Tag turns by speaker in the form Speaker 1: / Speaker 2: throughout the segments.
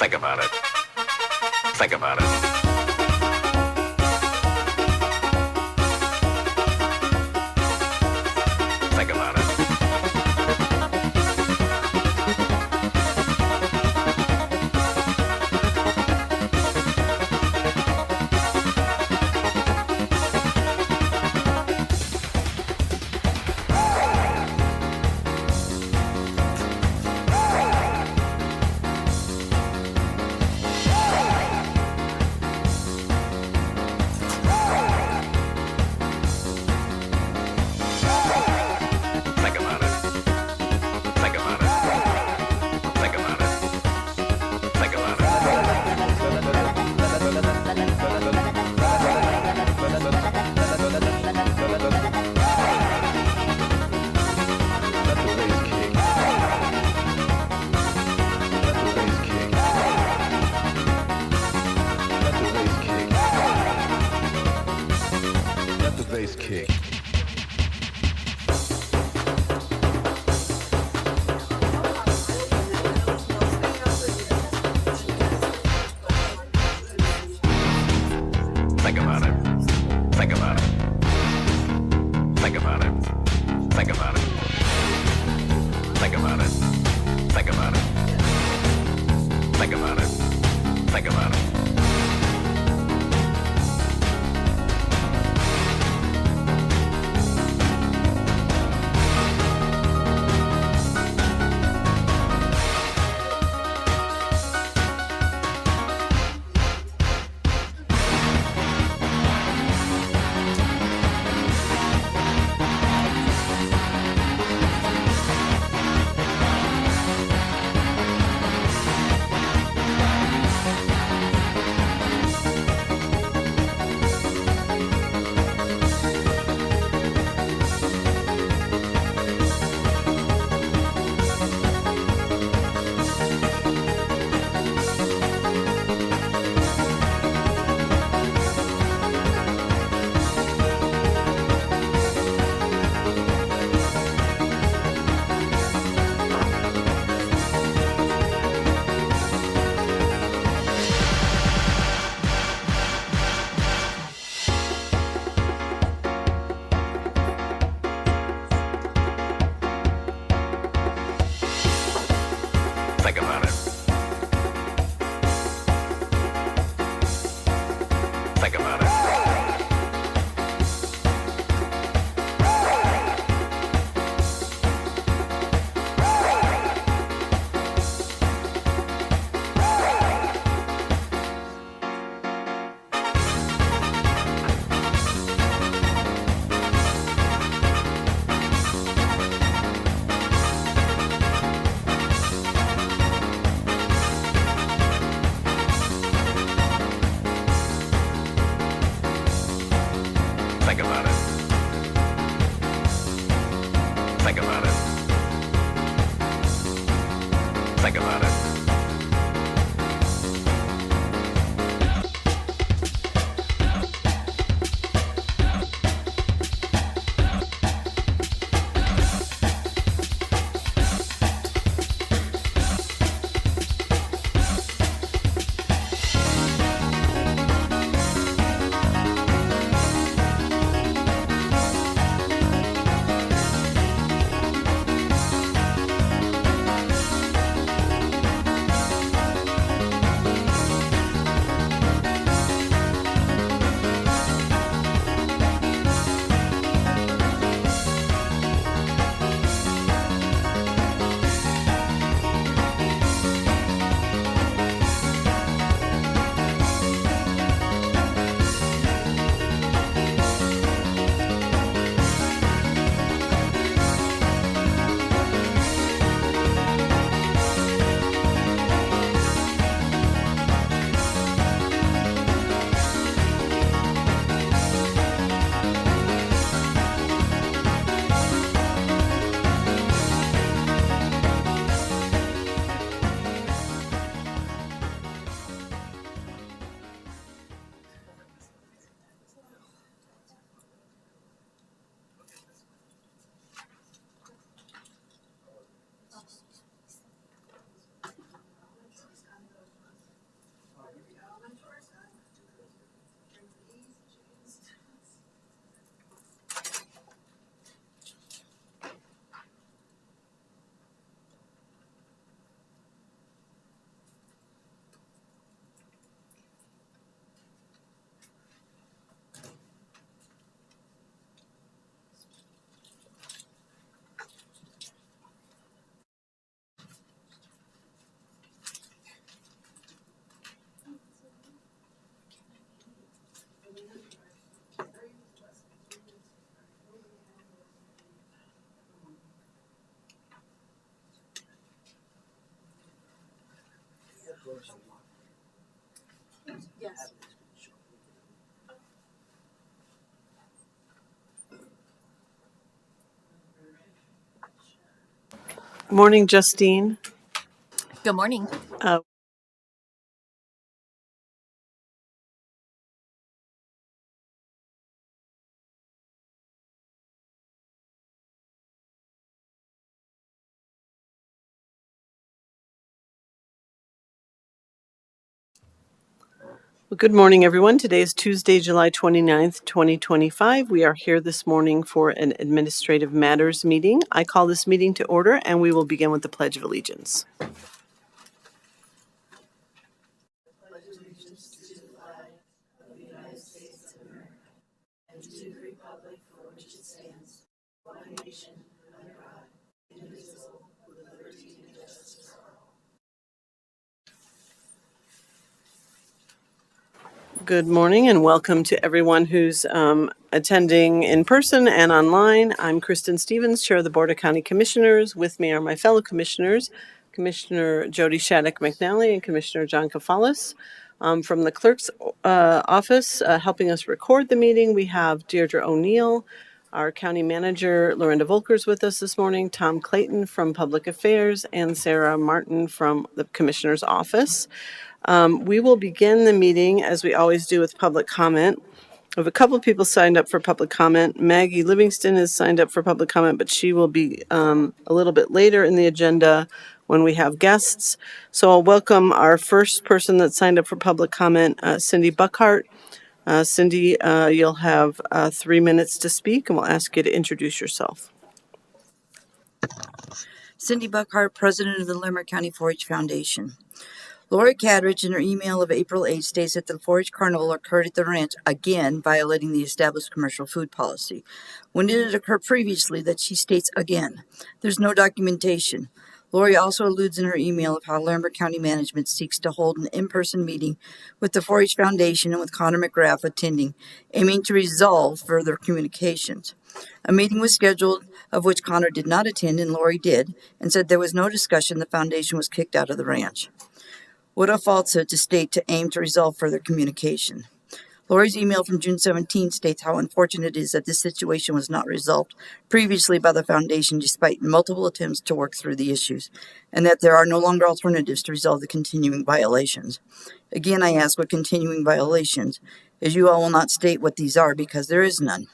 Speaker 1: Think about it. Think about it. Think about it.
Speaker 2: Morning, Justine.
Speaker 3: Good morning.
Speaker 2: Well, good morning, everyone. Today is Tuesday, July 29th, 2025. We are here this morning for an Administrative Matters meeting. I call this meeting to order, and we will begin with the Pledge of Allegiance. Good morning and welcome to everyone who's attending in person and online. I'm Kristen Stevens, Chair of the Board of County Commissioners. With me are my fellow commissioners, Commissioner Jody Shattuck McNally and Commissioner John Kafalis. From the clerk's office, helping us record the meeting, we have Deirdre O'Neill, our county manager, Lorinda Volkers, with us this morning, Tom Clayton from Public Affairs, and Sarah Martin from the Commissioner's office. We will begin the meeting, as we always do, with public comment. We have a couple of people signed up for public comment. Maggie Livingston is signed up for public comment, but she will be a little bit later in the agenda when we have guests. So I'll welcome our first person that signed up for public comment, Cindy Buckhart. Cindy, you'll have 3 minutes to speak, and we'll ask you to introduce yourself.
Speaker 4: Cindy Buckhart, president of the Larimer County 4-H Foundation. Lori Cadridge, in her email of April 8, states that the 4-H carnival occurred at the ranch, again violating the established commercial food policy. When did it occur previously that she states again? There's no documentation. Lori also alludes in her email of how Larimer County Management seeks to hold an in-person meeting with the 4-H Foundation and with Connor McGrath attending, aiming to resolve further communications. A meeting was scheduled, of which Connor did not attend and Lori did, and said there was no discussion. The foundation was kicked out of the ranch. What a falsehood to state to aim to resolve further communication. Lori's email from June 17 states how unfortunate it is that this situation was not resolved previously by the foundation despite multiple attempts to work through the issues, and that there are no longer alternatives to resolve the continuing violations. Again, I ask what continuing violations, as you all will not state what these are because there is none.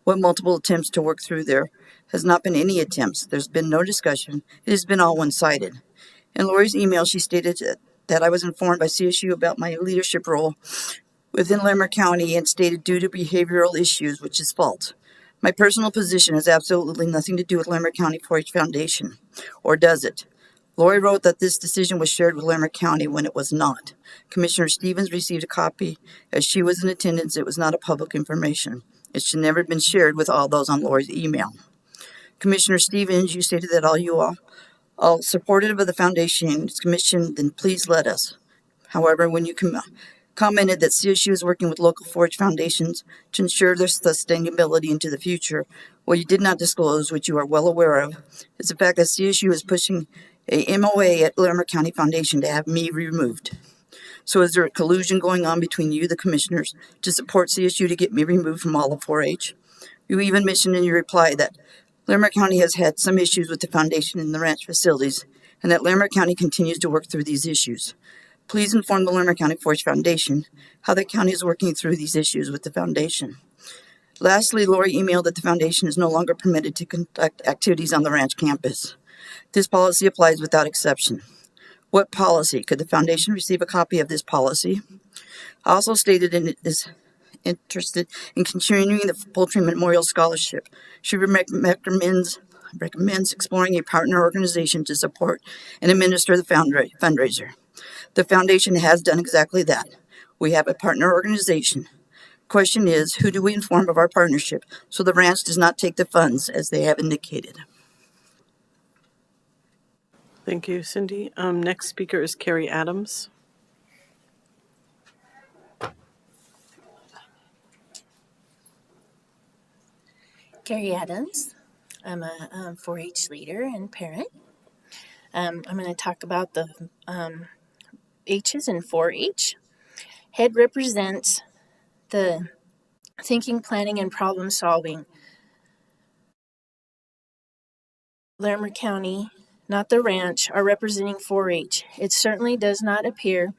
Speaker 4: What multiple attempts to work through there has not been any attempts. There's been no discussion. It has been all one-sided. In Lori's email, she stated that I was informed by CSU about my leadership role within Larimer County and stated due to behavioral issues, which is false. My personal position has absolutely nothing to do with Larimer County 4-H Foundation, or does it? Lori wrote that this decision was shared with Larimer County when it was not. Commissioner Stevens received a copy. As she was in attendance, it was not a public information. It should never have been shared with all those on Lori's email. Commissioner Stevens, you stated that all supportive of the foundation's commission, then please let us. However, when you commented that CSU is working with local 4-H foundations to ensure their sustainability into the future, what you did not disclose, which you are well aware of, is the fact that CSU is pushing a MOA at Larimer County Foundation to have me removed. So is there a collusion going on between you, the commissioners, to support CSU to get me removed from all of 4-H? You even mentioned in your reply that Larimer County has had some issues with the foundation and the ranch facilities, and that Larimer County continues to work through these issues. Please inform the Larimer County 4-H Foundation how the county is working through these issues with the foundation. Lastly, Lori emailed that the foundation is no longer permitted to conduct activities on the ranch campus. This policy applies without exception. What policy? Could the foundation receive a copy of this policy? I also stated it is interested in continuing the Poultry Memorial Scholarship. She recommends exploring a partner organization to support and administer the fundraiser. The foundation has done exactly that. We have a partner organization. Question is, who do we inform of our partnership so the ranch does not take the funds as they have indicated?
Speaker 2: Thank you, Cindy. Next speaker is Carrie Adams.
Speaker 3: Carrie Adams. I'm a 4-H leader and parent. I'm going to talk about the H's in 4-H. Head represents the thinking, planning, and problem solving. Larimer County, not the ranch, are representing 4-H. It certainly does not appear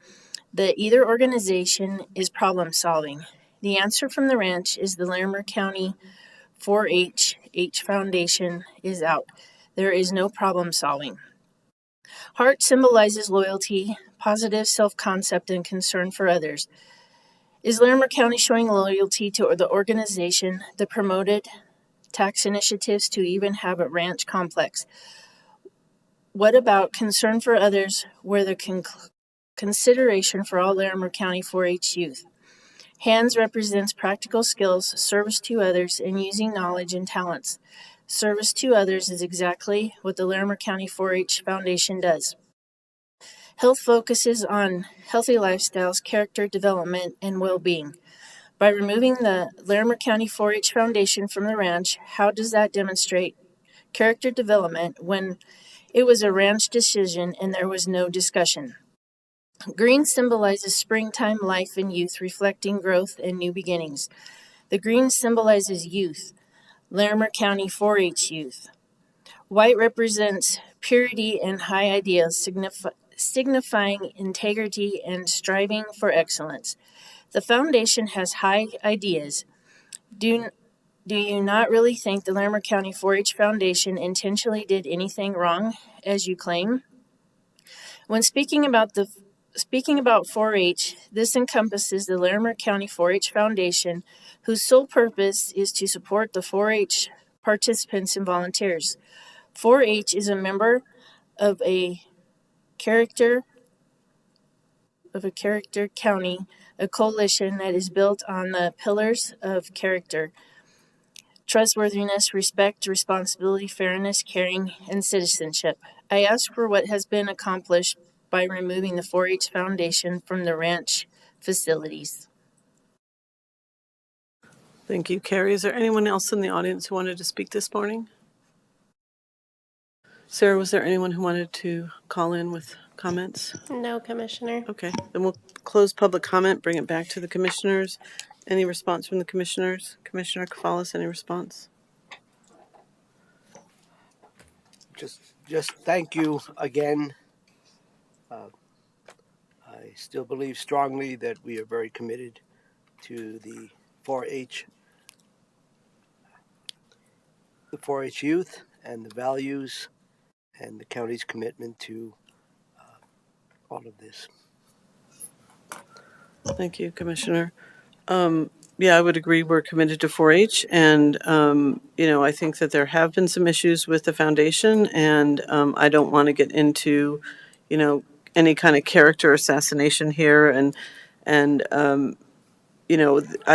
Speaker 3: that either organization is problem solving. The answer from the ranch is the Larimer County 4-H Foundation is out. There is no problem solving. Heart symbolizes loyalty, positive self-concept, and concern for others. Is Larimer County showing loyalty to the organization that promoted tax initiatives to even have a ranch complex? What about concern for others where the consideration for all Larimer County 4-H youth? Hands represents practical skills, service to others, and using knowledge and talents. Service to others is exactly what the Larimer County 4-H Foundation does. Health focuses on healthy lifestyles, character development, and well-being. By removing the Larimer County 4-H Foundation from the ranch, how does that demonstrate character development when it was a ranch decision and there was no discussion? Green symbolizes springtime, life, and youth, reflecting growth and new beginnings. The green symbolizes youth, Larimer County 4-H youth. White represents purity and high ideals, signifying integrity and striving for excellence. The foundation has high ideas. Do you not really think the Larimer County 4-H Foundation intentionally did anything wrong, as you claim? When speaking about 4-H, this encompasses the Larimer County 4-H Foundation, whose sole purpose is to support the 4-H participants and volunteers. 4-H is a member of a character county, a coalition that is built on the pillars of character: trustworthiness, respect, responsibility, fairness, caring, and citizenship. I ask for what has been accomplished by removing the 4-H Foundation from the ranch facilities.
Speaker 2: Thank you, Carrie. Is there anyone else in the audience who wanted to speak this morning? Sarah, was there anyone who wanted to call in with comments?
Speaker 5: No, Commissioner.
Speaker 2: Okay, then we'll close public comment, bring it back to the commissioners. Any response from the commissioners? Commissioner Kafalis, any response?
Speaker 6: Just thank you again. I still believe strongly that we are very committed to the 4-H youth and the values and the county's commitment to all of this.
Speaker 2: Thank you, Commissioner. Yeah, I would agree. We're committed to 4-H, and I think that there have been some issues with the foundation, and I don't want to get into, any kind of character assassination here, and I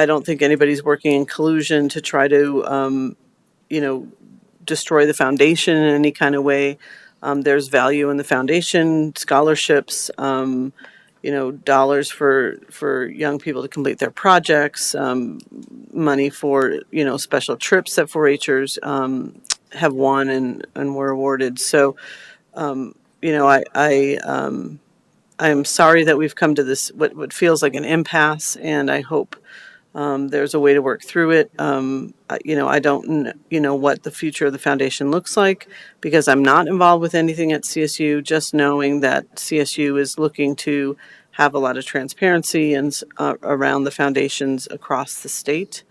Speaker 2: don't think anybody's working in collusion to try to, destroy the foundation in any kind of way. There's value in the foundation, scholarships, dollars for young people to complete their projects, money for, special trips that 4-Hers have won and were awarded. So, I am sorry that we've come to this, what feels like an impasse, and I hope there's a way to work through it. I don't know what the future of the foundation looks like because I'm not involved with anything at CSU, just knowing that CSU is looking to have a lot of transparency and around the foundations across the state.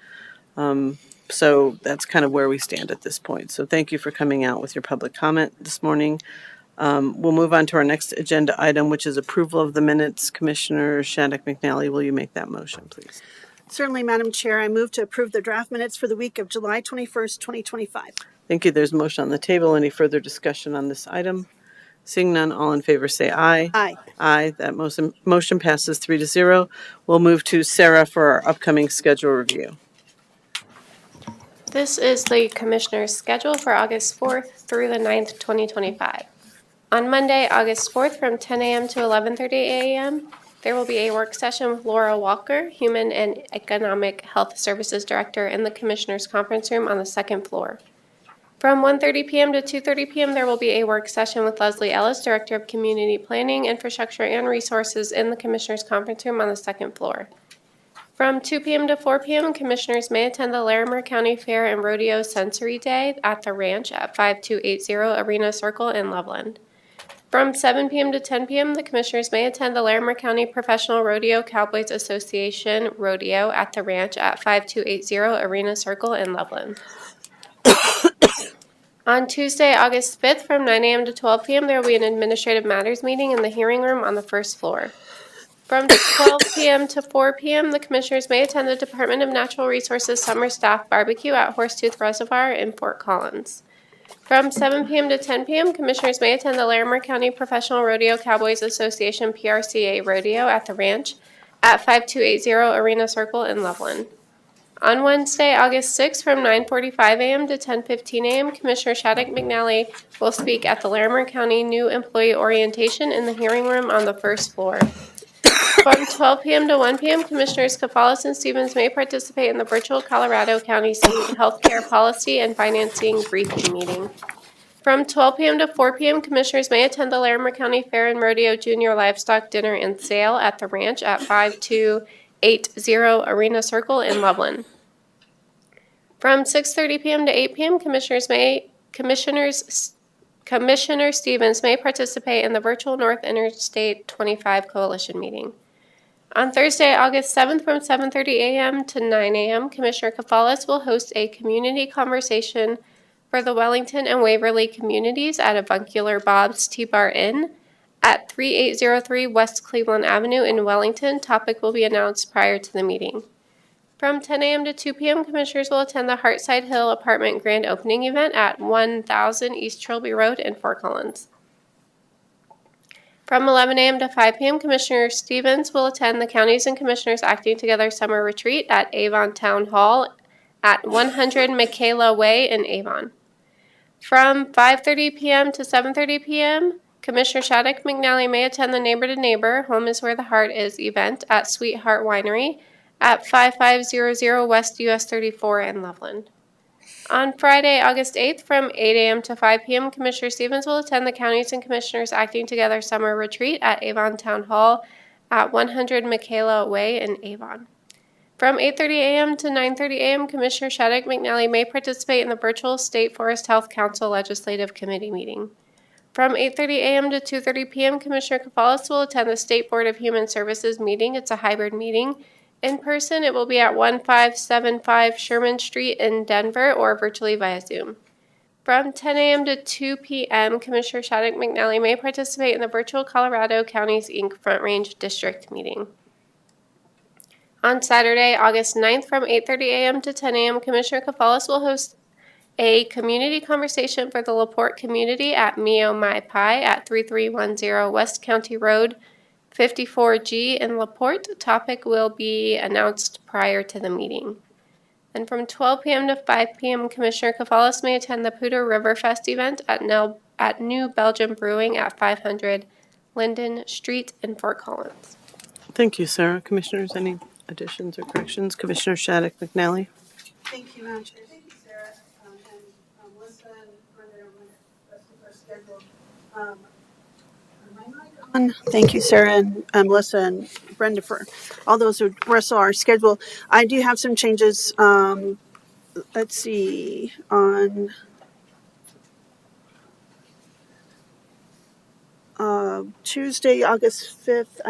Speaker 2: So that's kind of where we stand at this point. So thank you for coming out with your public comment this morning. We'll move on to our next agenda item, which is approval of the minutes. Commissioner Shattuck McNally, will you make that motion, please?
Speaker 7: Certainly, Madam Chair. I move to approve the draft minutes for the week of July 21st, 2025.
Speaker 2: Thank you. There's a motion on the table. Any further discussion on this item? Seeing none, all in favor say aye.
Speaker 7: Aye.
Speaker 2: Aye. That motion passes 3-0. We'll move to Sarah for our upcoming schedule review.
Speaker 5: This is the Commissioner's schedule for August 4th through the 9th, 2025. On Monday, August 4th from 10 a.m. to 11:30 a.m., there will be a work session with Laura Walker, Human and Economic Health Services Director, in the Commissioner's Conference Room on the second floor. From 1:30 p.m. to 2:30 p.m., there will be a work session with Leslie Ellis, Director of Community Planning, Infrastructure, and Resources in the Commissioners' Conference Room on the second floor. From 2 p.m. to 4 p.m., Commissioners may attend the Larimer County Fair and Rodeo Sensory Day at the Ranch at 5280 Arena Circle in Loveland. From 7 p.m. to 10 p.m., the Commissioners may attend the Larimer County Professional Rodeo Cowboys Association Rodeo at the Ranch at 5280 Arena Circle in Loveland. On Tuesday, August 5th, from 9 a.m. to 12 p.m., there will be an Administrative Matters meeting in the hearing room on the first floor. From 12 p.m. to 4 p.m., the Commissioners may attend the Department of Natural Resources Summer Staff Barbecue at Horsetooth Reservoir in Fort Collins. From 7 p.m. to 10 p.m., Commissioners may attend the Larimer County Professional Rodeo Cowboys Association PRCA Rodeo at the Ranch at 5280 Arena Circle in Loveland. On Wednesday, August 6th, from 9:45 a.m. to 10:15 a.m., Commissioner Shattuck McNally will speak at the Larimer County New Employee Orientation in the hearing room on the first floor. From 12 p.m. to 1 p.m., Commissioners Kafalas and Stevens may participate in the virtual Colorado County State Healthcare Policy and Financing Briefing Meeting. From 12 p.m. to 4 p.m., Commissioners may attend the Larimer County Fair and Rodeo Junior Livestock Dinner and Sale at the Ranch at 5280 Arena Circle in Loveland. From 6:30 p.m. to 8 p.m., Commissioner Stevens may participate in the virtual North Interstate 25 Coalition meeting. On Thursday, August 7th, from 7:30 a.m. to 9 a.m., Commissioner Kafalas will host a community conversation for the Wellington and Waverly communities at Avuncular Bob's Tea-Bar Inn at 3803 West Cleveland Avenue in Wellington. Topic will be announced prior to the meeting. From 10 a.m. to 2 p.m., Commissioners will attend the Hartside Hill Apartment Grand Opening event at 1000 East Trilby Road in Fort Collins. From 11 a.m. to 5 p.m., Commissioner Stevens will attend the Counties and Commissioners Acting Together Summer Retreat at Avon Town Hall at 100 Michaela Way in Avon. From 5:30 p.m. to 7:30 p.m., Commissioner Shattuck McNally may attend the Neighbor to Neighbor, Home is Where the Heart Is event at Sweetheart Winery at 5500 West US 34 in Loveland. On Friday, August 8th, from 8 a.m. to 5 p.m., Commissioner Stevens will attend the Counties and Commissioners Acting Together Summer Retreat at Avon Town Hall at 100 Michaela Way in Avon. From 8:30 a.m. to 9:30 a.m., Commissioner Shattuck McNally may participate in the virtual State Forest Health Council Legislative Committee meeting. From 8:30 a.m. to 2:30 p.m., Commissioner Kafalas will attend the State Board of Human Services meeting. It's a hybrid meeting. In person, it will be at 1575 Sherman Street in Denver or virtually via Zoom. From 10 a.m. to 2 p.m., Commissioner Shattuck McNally may participate in the virtual Colorado Counties, Inc. Front Range District meeting. On Saturday, August 9th, from 8:30 a.m. to 10 a.m., Commissioner Kafalas will host a community conversation for the LaPorte community at Mio Mai Pai at 3310 West County Road, 54G in LaPorte. Topic will be announced prior to the meeting. And from 12 p.m. to 5 p.m., Commissioner Kafalas may attend the Poudre River Fest event at New Belgium Brewing at 500 Linden Street in Fort Collins.
Speaker 2: Thank you, Sarah. Commissioners, any additions or corrections? Commissioner Shattuck McNally.
Speaker 7: Thank you, Madam Chair. Thank you, Sarah. And Melissa and Brenda are with the rest of our schedule. Thank you, Sarah and Melissa and Brenda for all those who rest of our schedule. I do have some changes. Let's see, on Tuesday, August 5th,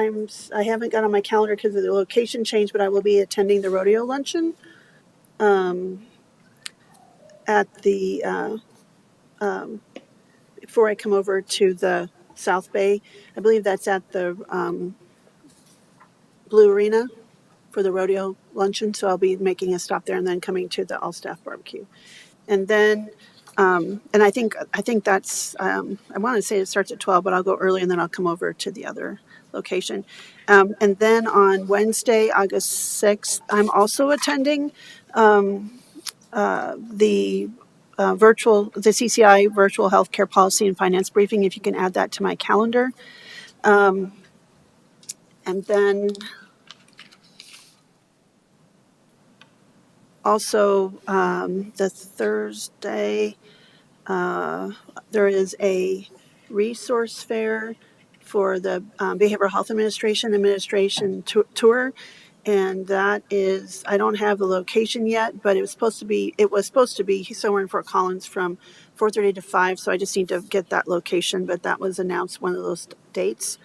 Speaker 7: I haven't got on my calendar because of the location change, but I will be attending the rodeo luncheon at the before I come over to the South Bay. I believe that's at the Blue Arena for the rodeo luncheon, so I'll be making a stop there and then coming to the all-staff barbecue. And then, and I think that's, I want to say it starts at 12, but I'll go early and then I'll come over to the other location. And then on Wednesday, August 6th, I'm also attending the CCI virtual healthcare policy and finance briefing, if you can add that to my calendar. And then also the Thursday, There is a resource fair for the Behavioral Health Administration tour, and that is, I don't have the location yet, but it was supposed to be somewhere in Fort Collins from 4:30 to 5. So I just need to get that location, but that was announced one of those dates.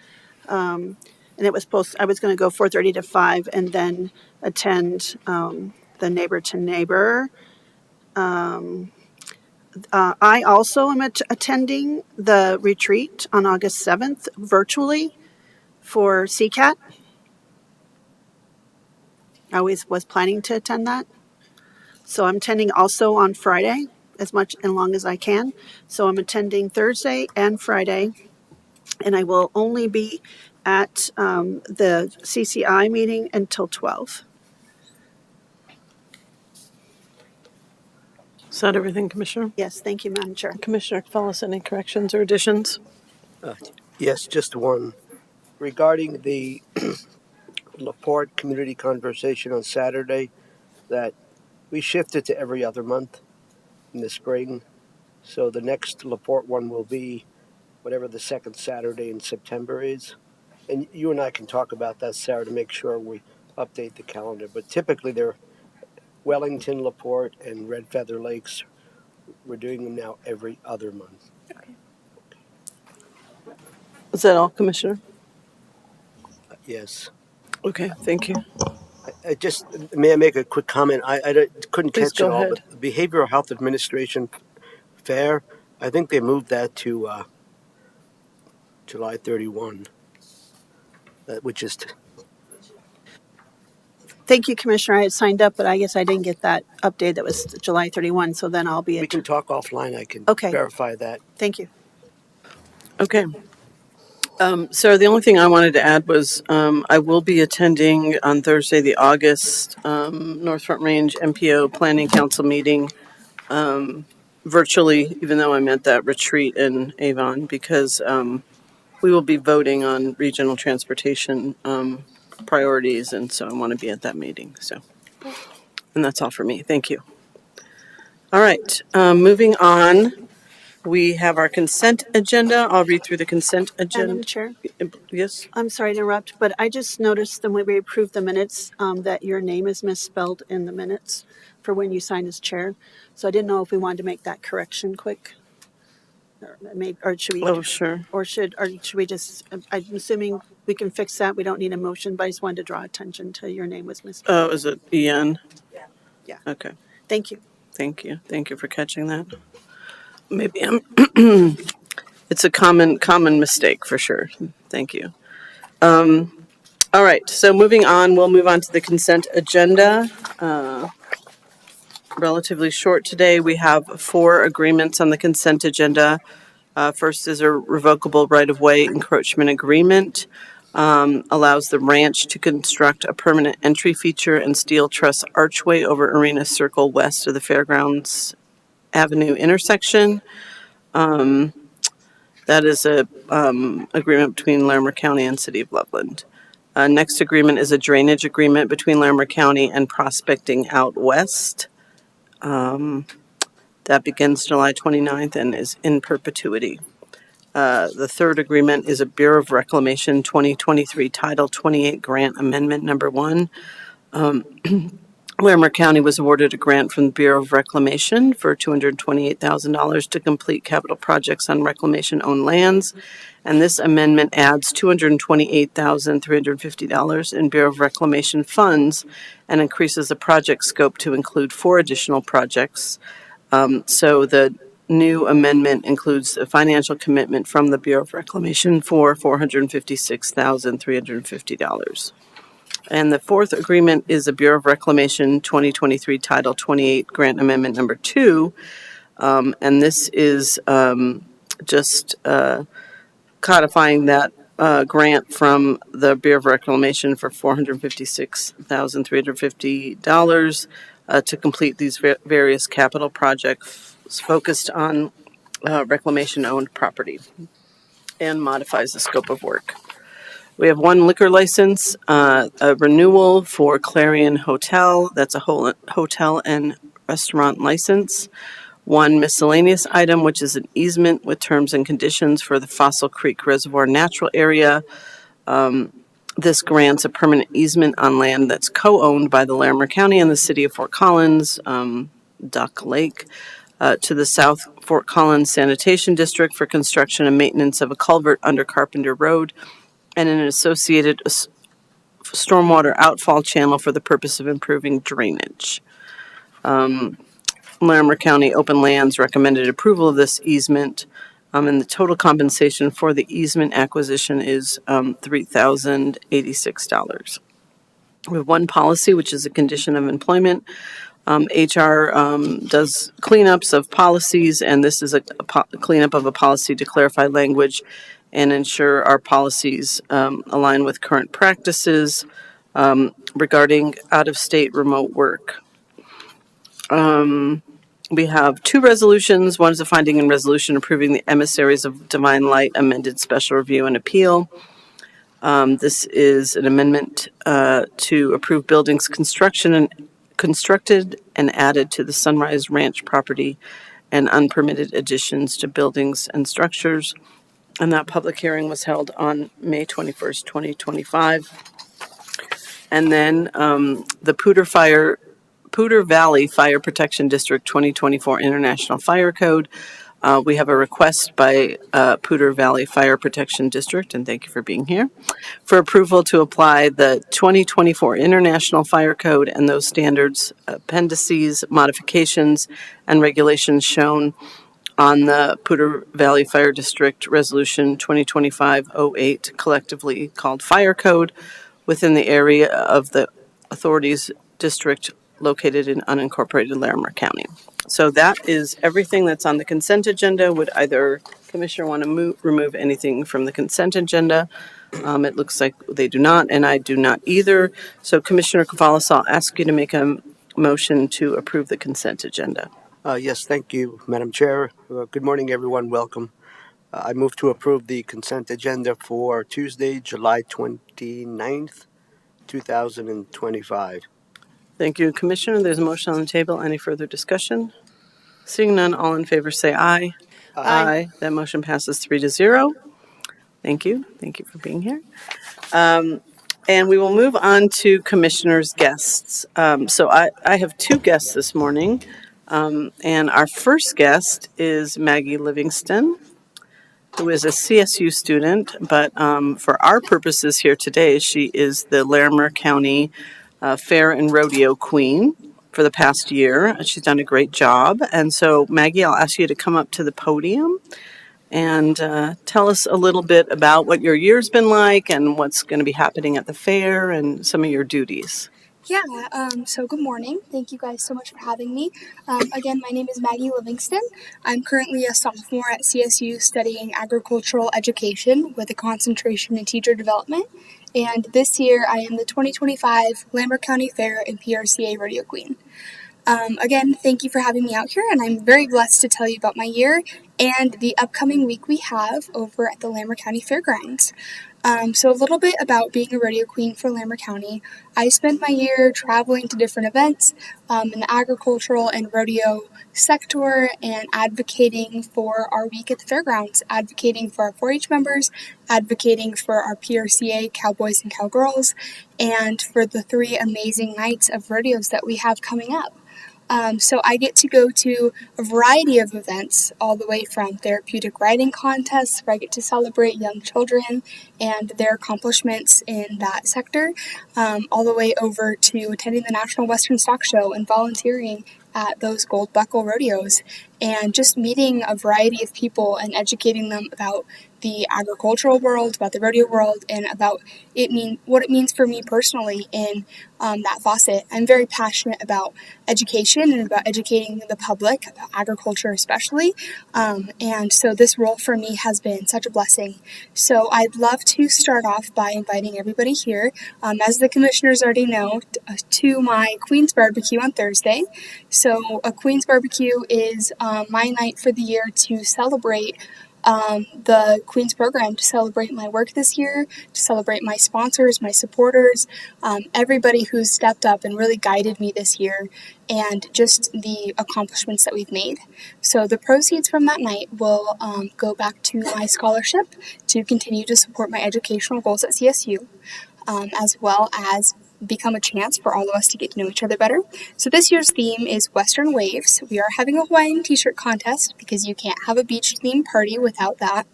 Speaker 7: And I was going to go 4:30 to 5 and then attend the Neighbor to Neighbor. I also am attending the retreat on August 7th virtually for CCAT. I always was planning to attend that. So I'm attending also on Friday as much and long as I can. So I'm attending Thursday and Friday, and I will only be at the CCI meeting until 12.
Speaker 2: Is that everything, Commissioner?
Speaker 7: Yes, thank you, Madam Chair.
Speaker 2: Commissioner Fellis, any corrections or additions?
Speaker 6: Yes, just one. Regarding the Laporte community conversation on Saturday, that we shifted to every other month in the spring. So the next Laporte one will be whatever the second Saturday in September is. And you and I can talk about that, Sarah, to make sure we update the calendar. But typically they're Wellington, Laporte, and Red Feather Lakes. We're doing them now every other month.
Speaker 2: Is that all, Commissioner?
Speaker 6: Yes.
Speaker 2: Okay, thank you.
Speaker 6: I just, may I make a quick comment? I couldn't
Speaker 2: Please
Speaker 6: catch it
Speaker 2: go
Speaker 6: all,
Speaker 2: ahead.
Speaker 6: but the Behavioral Health Administration Fair, I think they moved that to July 31, which is
Speaker 7: Thank you, Commissioner. I had signed up, but I guess I didn't get that update that was July 31. So then I'll be
Speaker 6: we can talk offline. I can
Speaker 7: Okay.
Speaker 6: verify that.
Speaker 7: Thank you.
Speaker 2: Okay. So the only thing I wanted to add was I will be attending on Thursday, the August North Front Range MPO Planning Council meeting virtually, even though I'm at that retreat in Avon, because we will be voting on regional transportation priorities, and so I want to be at that meeting. So, and that's all for me. Thank you. All right, moving on. We have our consent agenda. I'll read through the consent agenda.
Speaker 7: Madam Chair,
Speaker 2: Yes.
Speaker 7: I'm sorry to interrupt, but I just noticed when we approved the minutes that your name is misspelled in the minutes for when you signed as chair. So I didn't know if we wanted to make that correction quick. Or should we?
Speaker 2: Oh, sure.
Speaker 7: Or should we just? I'm assuming we can fix that. We don't need a motion, but I just wanted to draw attention to your name was misspelled.
Speaker 2: Oh, is it Ian?
Speaker 7: Yeah.
Speaker 2: Okay.
Speaker 7: Thank you.
Speaker 2: Thank you. Thank you for catching that. Maybe it's a common mistake for sure. Thank you. All right. So moving on, we'll move on to the consent agenda. Relatively short today. We have 4 agreements on the consent agenda. First is a revocable right-of-way encroachment agreement. Allows the ranch to construct a permanent entry feature and steel truss archway over Arena Circle west of the Fairgrounds Avenue intersection. That is a agreement between Larimer County and City of Loveland. Next agreement is a drainage agreement between Larimer County and Prospecting Out West. That begins July 29th and is in perpetuity. The third agreement is a Bureau of Reclamation 2023 Title 28 Grant Amendment Number 1. Larimer County was awarded a grant from the Bureau of Reclamation for $228,000 to complete capital projects on reclamation-owned lands, and this amendment adds $228,350 in Bureau of Reclamation funds and increases the project scope to include 4 additional projects. So the new amendment includes a financial commitment from the Bureau of Reclamation for $456,350. And the fourth agreement is a Bureau of Reclamation 2023 Title 28 Grant Amendment Number 2. And this is just codifying that grant from the Bureau of Reclamation for $456,350 to complete these various capital projects focused on reclamation-owned property and modifies the scope of work. We have 1 liquor license, a renewal for Clarion Hotel. That's a whole hotel and restaurant license. one miscellaneous item, which is an easement with terms and conditions for the Fossil Creek Reservoir Natural Area. This grants a permanent easement on land that's co-owned by the Larimer County and the City of Fort Collins, Duck Lake, to the South Fort Collins Sanitation District for construction and maintenance of a culvert under Carpenter Road and an associated stormwater outfall channel for the purpose of improving drainage. Larimer County Open Lands recommended approval of this easement, and the total compensation for the easement acquisition is $3,086. We have one policy, which is a condition of employment. HR does cleanups of policies, and this is a cleanup of a policy to clarify language and ensure our policies align with current practices regarding out-of-state remote work. We have two resolutions. One is a finding and resolution approving the Emissaries of Divine Light amended special review and appeal. This is an amendment to approve buildings constructed and added to the Sunrise Ranch property and unpermitted additions to buildings and structures. And that public hearing was held on May 21st, 2025. And then the Poudre Valley Fire Protection District 2024 International Fire Code. We have a request by Poudre Valley Fire Protection District, and thank you for being here, for approval to apply the 2024 International Fire Code and those standards, appendices, modifications, and regulations shown on the Poudre Valley Fire District Resolution 2025-08, collectively called Fire Code, within the area of the authority's district located in unincorporated Larimer County. So that is everything that's on the consent agenda. Would either commissioner want to remove anything from the consent agenda? It looks like they do not, and I do not either. So Commissioner Cavalas, I'll ask you to make a motion to approve the consent agenda.
Speaker 6: Yes, thank you, Madam Chair. Good morning, everyone. Welcome. I move to approve the consent agenda for Tuesday, July 29th, 2025.
Speaker 2: Thank you, Commissioner. There's a motion on the table. Any further discussion? Seeing none, all in favor say aye. Aye. That motion passes 3-0. Thank you. Thank you for being here. And we will move on to commissioners' guests. So I have two guests this morning. And our first guest is Maggie Livingston, who is a CSU student, but for our purposes here today, she is the Larimer County Fair and Rodeo Queen for the past year. She's done a great job. And so, Maggie, I'll ask you to come up to the podium and tell us a little bit about what your year's been like and what's going to be happening at the fair and some of your duties.
Speaker 8: Yeah, so good morning. Thank you guys so much for having me. Again, my name is Maggie Livingston. I'm currently a sophomore at CSU studying agricultural education with a concentration in teacher development. And this year I am the 2025 Larimer County Fair and PRCA Rodeo Queen. Again, thank you for having me out here, and I'm very blessed to tell you about my year and the upcoming week we have over at the Larimer County Fairgrounds. So a little bit about being a rodeo queen for Larimer County. I spent my year traveling to different events in the agricultural and rodeo sector and advocating for our week at the fairgrounds, advocating for our 4-H members, advocating for our PRCA cowboys and cowgirls, and for the 3 amazing nights of rodeos that we have coming up. So I get to go to a variety of events, all the way from therapeutic riding contests, where I get to celebrate young children and their accomplishments in that sector, all the way over to attending the National Western Stock Show and volunteering at those Gold Buckle rodeos, and just meeting a variety of people and educating them about the agricultural world, about the rodeo world, and about what it means for me personally in that facet. I'm very passionate about education and about educating the public, about agriculture especially, and so this role for me has been such a blessing. So I'd love to start off by inviting everybody here, as the commissioners already know, to my Queen's Barbecue on Thursday. So a Queen's Barbecue is my night for the year to celebrate the Queen's program to celebrate my work this year, to celebrate my sponsors, my supporters, everybody who's stepped up and really guided me this year, and just the accomplishments that we've made. So the proceeds from that night will go back to my scholarship to continue to support my educational goals at CSU, as well as become a chance for all of us to get to know each other better. So this year's theme is Western Waves. We are having a Hawaiian t-shirt contest because you can't have a beach theme party without that.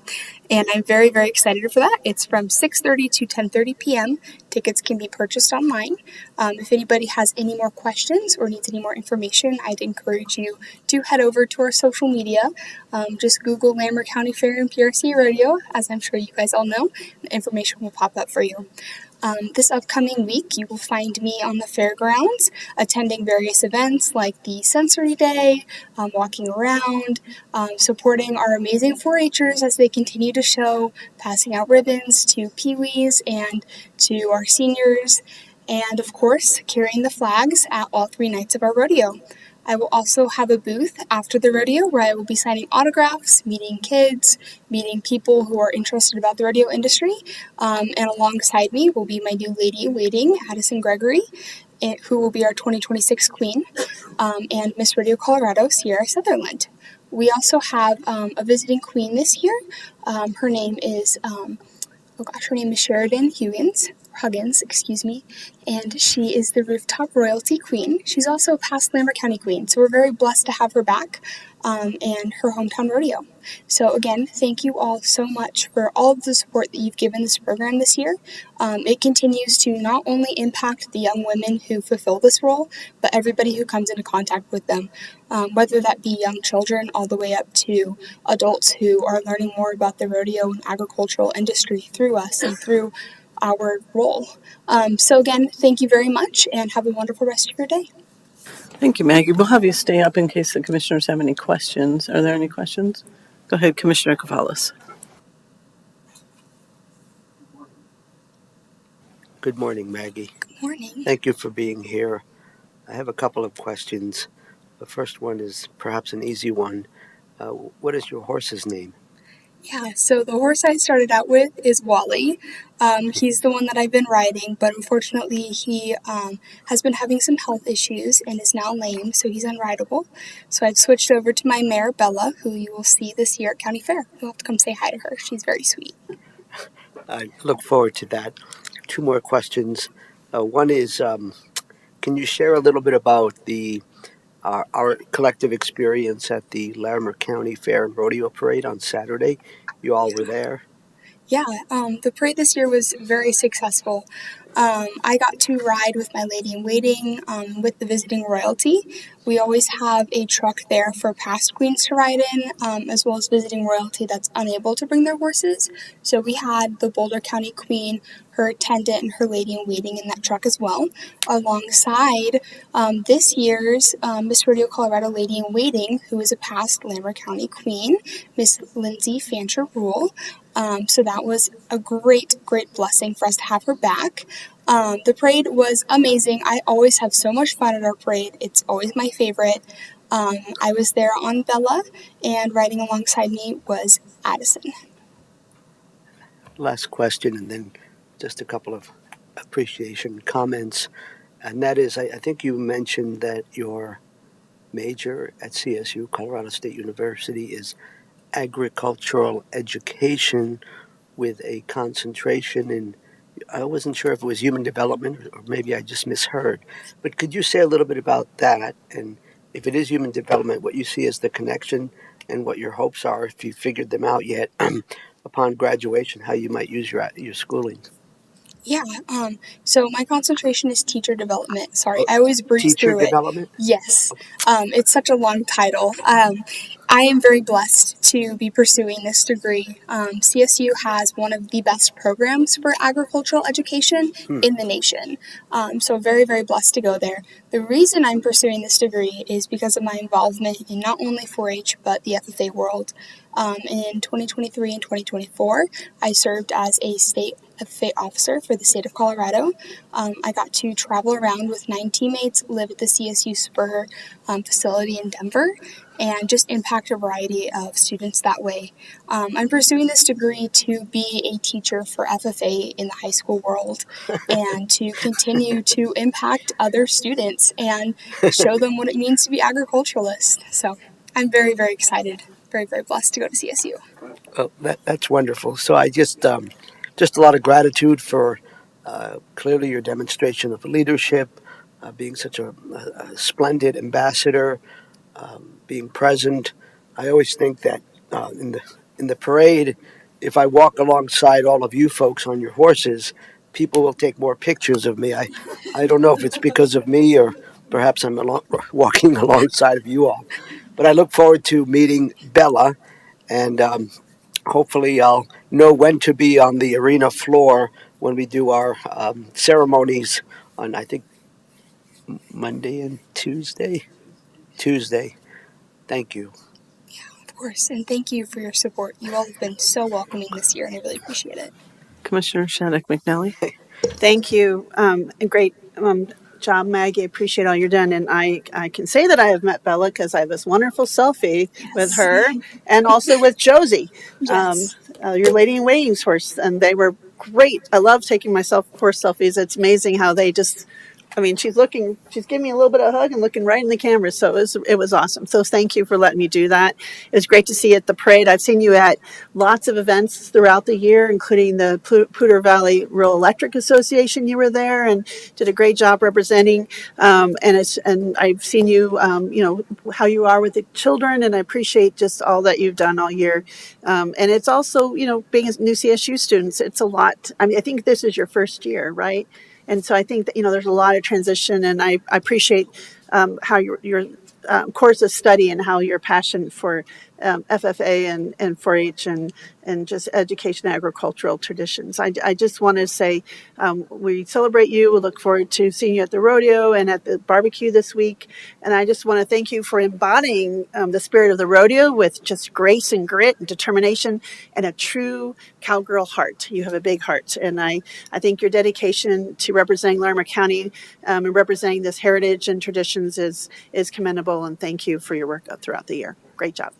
Speaker 8: And I'm very, very excited for that. It's from 6:30 to 10:30 p.m. Tickets can be purchased online. If anybody has any more questions or needs any more information, I'd encourage you to head over to our social media. Just Google Larimer County Fair and PRC Rodeo, as I'm sure you guys all know. The information will pop up for you. This upcoming week, you will find me on the fairgrounds attending various events like the Sensory Day, walking around, supporting our amazing 4-H'ers as they continue to show, passing out ribbons to peewees and to our seniors, and of course, carrying the flags at all 3 nights of our rodeo. I will also have a booth after the rodeo where I will be signing autographs, meeting kids, meeting people who are interested about the rodeo industry, and alongside me will be my new lady in waiting, Addison Gregory, who will be our 2026 queen, and Miss Rodeo Colorado, Sierra Sutherland. We also have a visiting queen this year. Her name is Sheridan Huggins, and she is the Rooftop Royalty Queen. She's also a past Larimer County Queen, so we're very blessed to have her back, and her hometown rodeo. So again, thank you all so much for all of the support that you've given this program this year. It continues to not only impact the young women who fulfill this role, but everybody who comes into contact with them, whether that be young children all the way up to adults who are learning more about the rodeo and agricultural industry through us and through our role. So again, thank you very much and have a wonderful rest of your day.
Speaker 2: Thank you, Maggie. We'll have you stay up in case the commissioners have any questions. Are there any questions? Go ahead, Commissioner Cavalis.
Speaker 6: Good morning, Maggie.
Speaker 8: Good morning.
Speaker 6: Thank you for being here. I have a couple of questions. The first one is perhaps an easy one. What is your horse's name?
Speaker 8: Yeah, so the horse I started out with is Wally. He's the one that I've been riding, but unfortunately he has been having some health issues and is now lame, so he's unrideable. So I've switched over to my mare, Bella, who you will see this year at County Fair. You'll have to come say hi to her. She's very sweet.
Speaker 6: I look forward to that. 2 more questions. One is, can you share a little bit about our collective experience at the Larimer County Fair and Rodeo Parade on Saturday? You all were there.
Speaker 8: Yeah, the parade this year was very successful. I got to ride with my lady in waiting with the visiting royalty. We always have a truck there for past queens to ride in, as well as visiting royalty that's unable to bring their horses. So we had the Boulder County Queen, her attendant, and her lady in waiting in that truck as well, alongside this year's Miss Rodeo Colorado lady in waiting, who is a past Larimer County Queen, Miss Lindsay Fancher Rule. So that was a great blessing for us to have her back. The parade was amazing. I always have so much fun at our parade. It's always my favorite. I was there on Bella, and riding alongside me was Addison.
Speaker 6: Last question, and then just a couple of appreciation comments. And that is, I think you mentioned that your major at CSU, Colorado State University, is agricultural education with a concentration in, I wasn't sure if it was human development or maybe I just misheard, but could you say a little bit about that, and if it is human development, what you see as the connection and what your hopes are, if you figured them out yet, upon graduation, how you might use your schooling?
Speaker 8: Yeah, so my concentration is teacher development. Sorry, I always breeze through it.
Speaker 6: Teacher development?
Speaker 8: Yes, it's such a long title. I am very blessed to be pursuing this degree. CSU has one of the best programs for agricultural education in the nation. So very, very blessed to go there. The reason I'm pursuing this degree is because of my involvement in not only 4-H, but the FFA world. In 2023 and 2024, I served as a state FFA officer for the state of Colorado. I got to travel around with 9 teammates, live at the CSU Spur facility in Denver, and just impact a variety of students that way. I'm pursuing this degree to be a teacher for FFA in the high school world and to continue to impact other students and show them what it means to be agriculturalists. So I'm very, very excited, very, very blessed to go to CSU.
Speaker 6: Well, that's wonderful. So I just a lot of gratitude for clearly your demonstration of leadership, being such a splendid ambassador, being present. I always think that in the parade, if I walk alongside all of you folks on your horses, people will take more pictures of me. I don't know if it's because of me or perhaps walking alongside of you all. But I look forward to meeting Bella, and hopefully I'll know when to be on the arena floor when we do our ceremonies on, I think, Monday and Tuesday. Tuesday. Thank you.
Speaker 8: Of course, and thank you for your support. You all have been so welcoming this year, and I really appreciate it.
Speaker 2: Commissioner Shattuck McNally.
Speaker 7: Thank you. And great job, Maggie. Appreciate all you're done. And I can say that I have met Bella because I have this wonderful selfie with her and also with Josie,
Speaker 8: Yes.
Speaker 7: your lady in waiting's horse. And they were great. I love taking my horse selfies. It's amazing how they just, I mean, she's giving me a little bit of a hug and looking right in the camera. So it was awesome. So thank you for letting me do that. It was great to see you at the parade. I've seen you at lots of events throughout the year, including the Poudre Valley Rural Electric Association. You were there and did a great job representing. And I've seen you, how you are with the children, and I appreciate just all that you've done all year. And it's also, being a new CSU students, it's a lot. I mean, I think this is your first year, right? And so I think that, there's a lot of transition, and I appreciate how your course of study and how your passion for FFA and 4-H and just education, agricultural traditions. I just want to say we celebrate you. We look forward to seeing you at the rodeo and at the barbecue this week. And I just want to thank you for embodying the spirit of the rodeo with just grace and grit and determination and a true cowgirl heart. You have a big heart. And I think your dedication to representing Larimer County and representing this heritage and traditions is commendable. And thank you for your work throughout the year. Great job.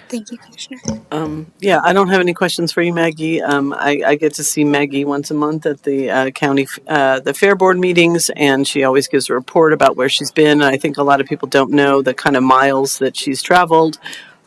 Speaker 8: Thank you, Commissioner.
Speaker 2: Yeah, I don't have any questions for you, Maggie. I get to see Maggie once a month at the the fair board meetings, and she always gives a report about where she's been. And I think a lot of people don't know the kind of miles that she's traveled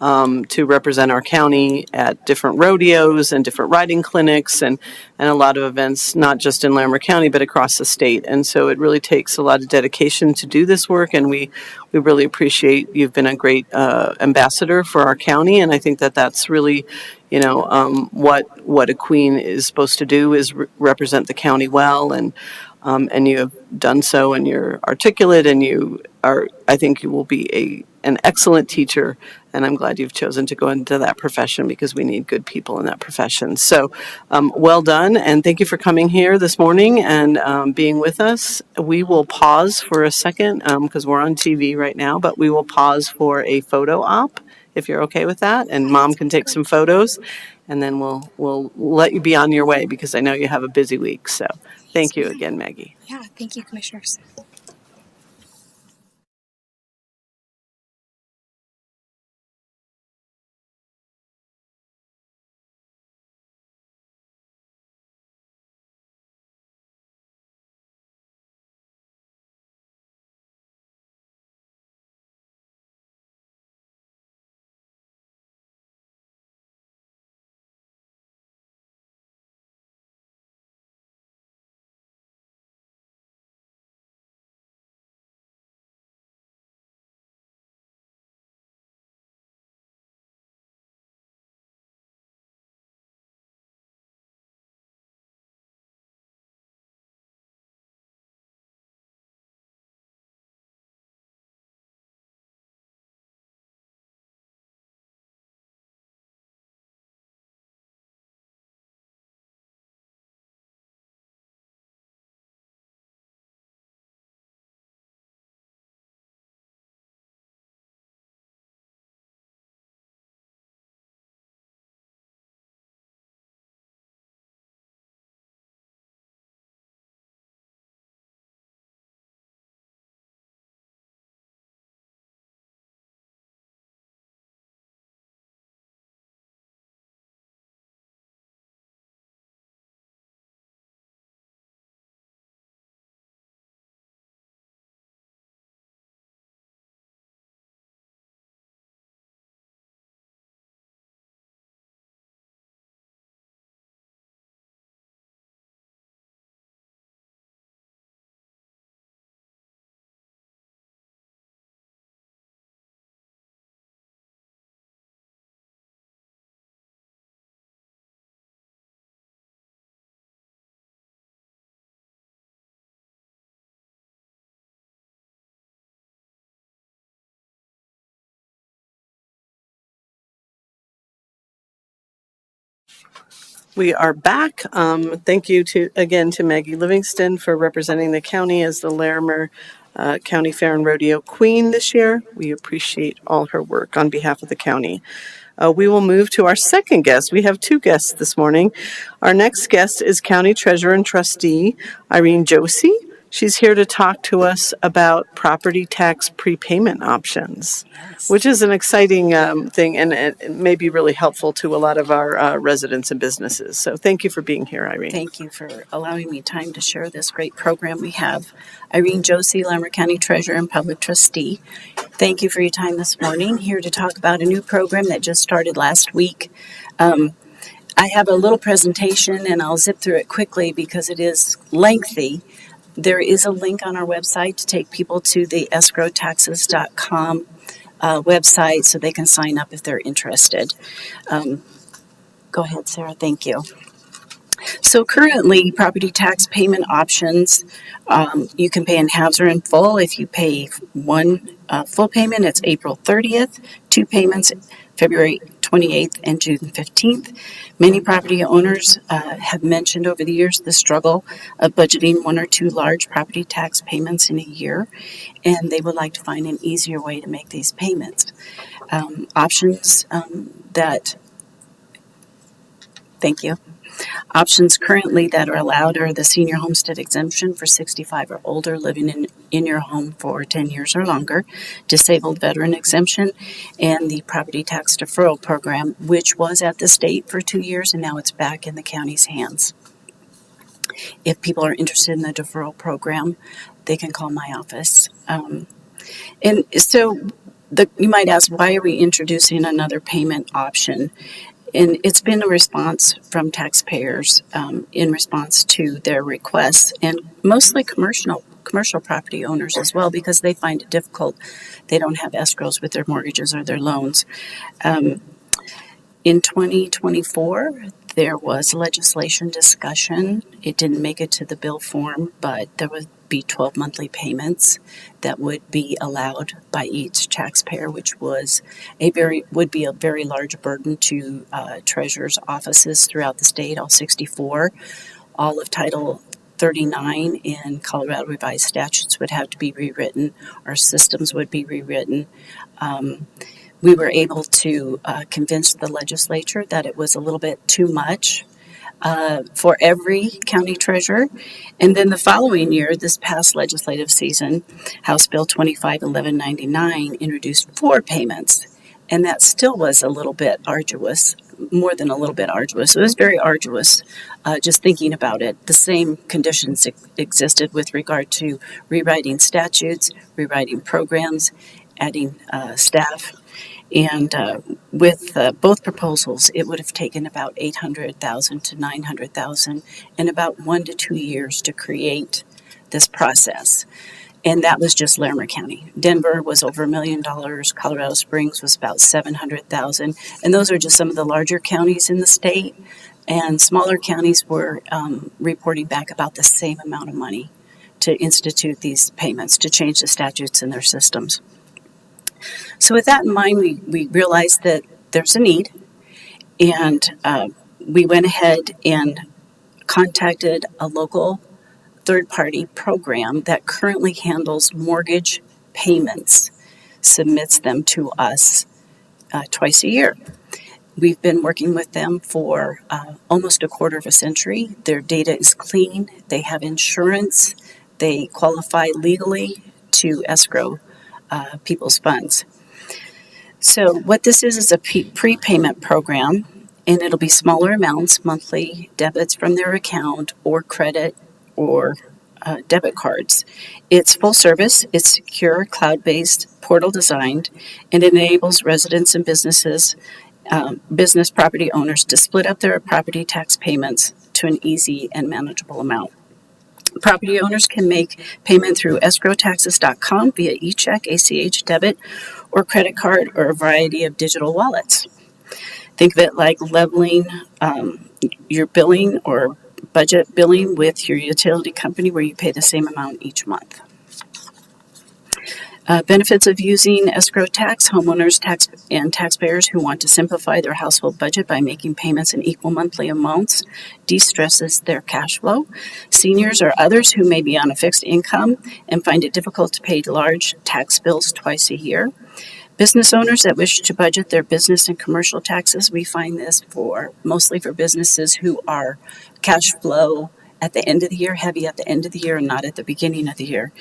Speaker 2: to represent our county at different rodeos and different riding clinics and a lot of events, not just in Larimer County, but across the state. And so it really takes a lot of dedication to do this work, and we really appreciate you've been a great ambassador for our county, and I think that that's really, what a queen is supposed to do is represent the county well, and you have done so, and you're articulate, and I think you will be an excellent teacher, and I'm glad you've chosen to go into that profession because we need good people in that profession. So well done, and thank you for coming here this morning and being with us. We will pause for a second because we're on TV right now, but we will pause for a photo op if you're okay with that, and Mom can take some photos, and then we'll let you be on your way because I know you have a busy week. So thank you again, Maggie.
Speaker 8: Yeah, thank you, Commissioners.
Speaker 2: We are back. Thank you again to Maggie Livingston for representing the county as the Larimer County Fair and Rodeo Queen this year. We appreciate all her work on behalf of the county. We will move to our second guest. We have two guests this morning. Our next guest is County Treasurer and Trustee Irene Josie. She's here to talk to us about property tax prepayment options, which is an exciting thing, and it may be really helpful to a lot of our residents and businesses. So thank you for being here, Irene.
Speaker 9: Thank you for allowing me time to share this great program we have. Irene Josie, Larimer County Treasurer and Public Trustee. Thank you for your time this morning. Here to talk about a new program that just started last week. I have a little presentation, and I'll zip through it quickly because it is lengthy. There is a link on our website to take people to the escrowtaxes.com website so they can sign up if they're interested. Go ahead, Sarah. Thank you. So currently, property tax payment options, you can pay in halves or in full. If you pay one full payment, it's April 30th, two payments, February 28th and June 15th. Many property owners have mentioned over the years the struggle of budgeting one or two large property tax payments in a year, and they would like to find an easier way to make these payments. Options currently that are allowed are the senior homestead exemption for 65 or older living in your home for 10 years or longer, disabled veteran exemption, and the property tax deferral program, which was at the state for 2 years and now it's back in the county's hands. If people are interested in the deferral program, they can call my office. And so you might ask, why are we introducing another payment option? And it's been a response from taxpayers in response to their requests, and mostly commercial property owners as well, because they find it difficult. They don't have escrows with their mortgages or their loans. In 2024, there was legislation discussion. It didn't make it to the bill form, but there would be 12 monthly payments that would be allowed by each taxpayer, which would be a very large burden to treasurers' offices throughout the state, all 64. All of Title 39 in Colorado Revised Statutes would have to be rewritten. Our systems would be rewritten. We were able to convince the legislature that it was a little bit too much for every county treasurer. And then the following year, this past legislative season, House Bill 251199 introduced 4 payments. And that still was a little bit arduous, more than a little bit arduous. It was very arduous just thinking about it. The same conditions existed with regard to rewriting statutes, rewriting programs, adding staff. And with both proposals, it would have taken about $800,000 to $900,000 and about 1 to 2 years to create this process. And that was just Larimer County. Denver was over $1 million. Colorado Springs was about $700,000. And those are just some of the larger counties in the state. And smaller counties were reporting back about the same amount of money to institute these payments, to change the statutes in their systems. So with that in mind, we realized that there's a need, and we went ahead and contacted a local third-party program that currently handles mortgage payments, submits them to us twice a year. We've been working with them for almost a quarter of a century. Their data is clean. They have insurance. They qualify legally to escrow people's funds. So what this is a prepayment program, and it'll be smaller amounts, monthly debits from their account or credit or debit cards. It's full service, it's secure, cloud-based, portal designed, and it enables residents and business property owners to split up their property tax payments to an easy and manageable amount. Property owners can make payment through escrowtaxes.com via e-check, ACH, debit, or credit card, or a variety of digital wallets. Think of it like leveling your billing or budget billing with your utility company, where you pay the same amount each month. Benefits of using escrow tax: homeowners and taxpayers who want to simplify their household budget by making payments in equal monthly amounts de-stresses their cash flow. Seniors or others who may be on a fixed income and find it difficult to pay large tax bills twice a year. Business owners that wish to budget their business and commercial taxes. We find this mostly for businesses who are cash flow at the end of the year, heavy at the end of the year and not at the beginning of the year.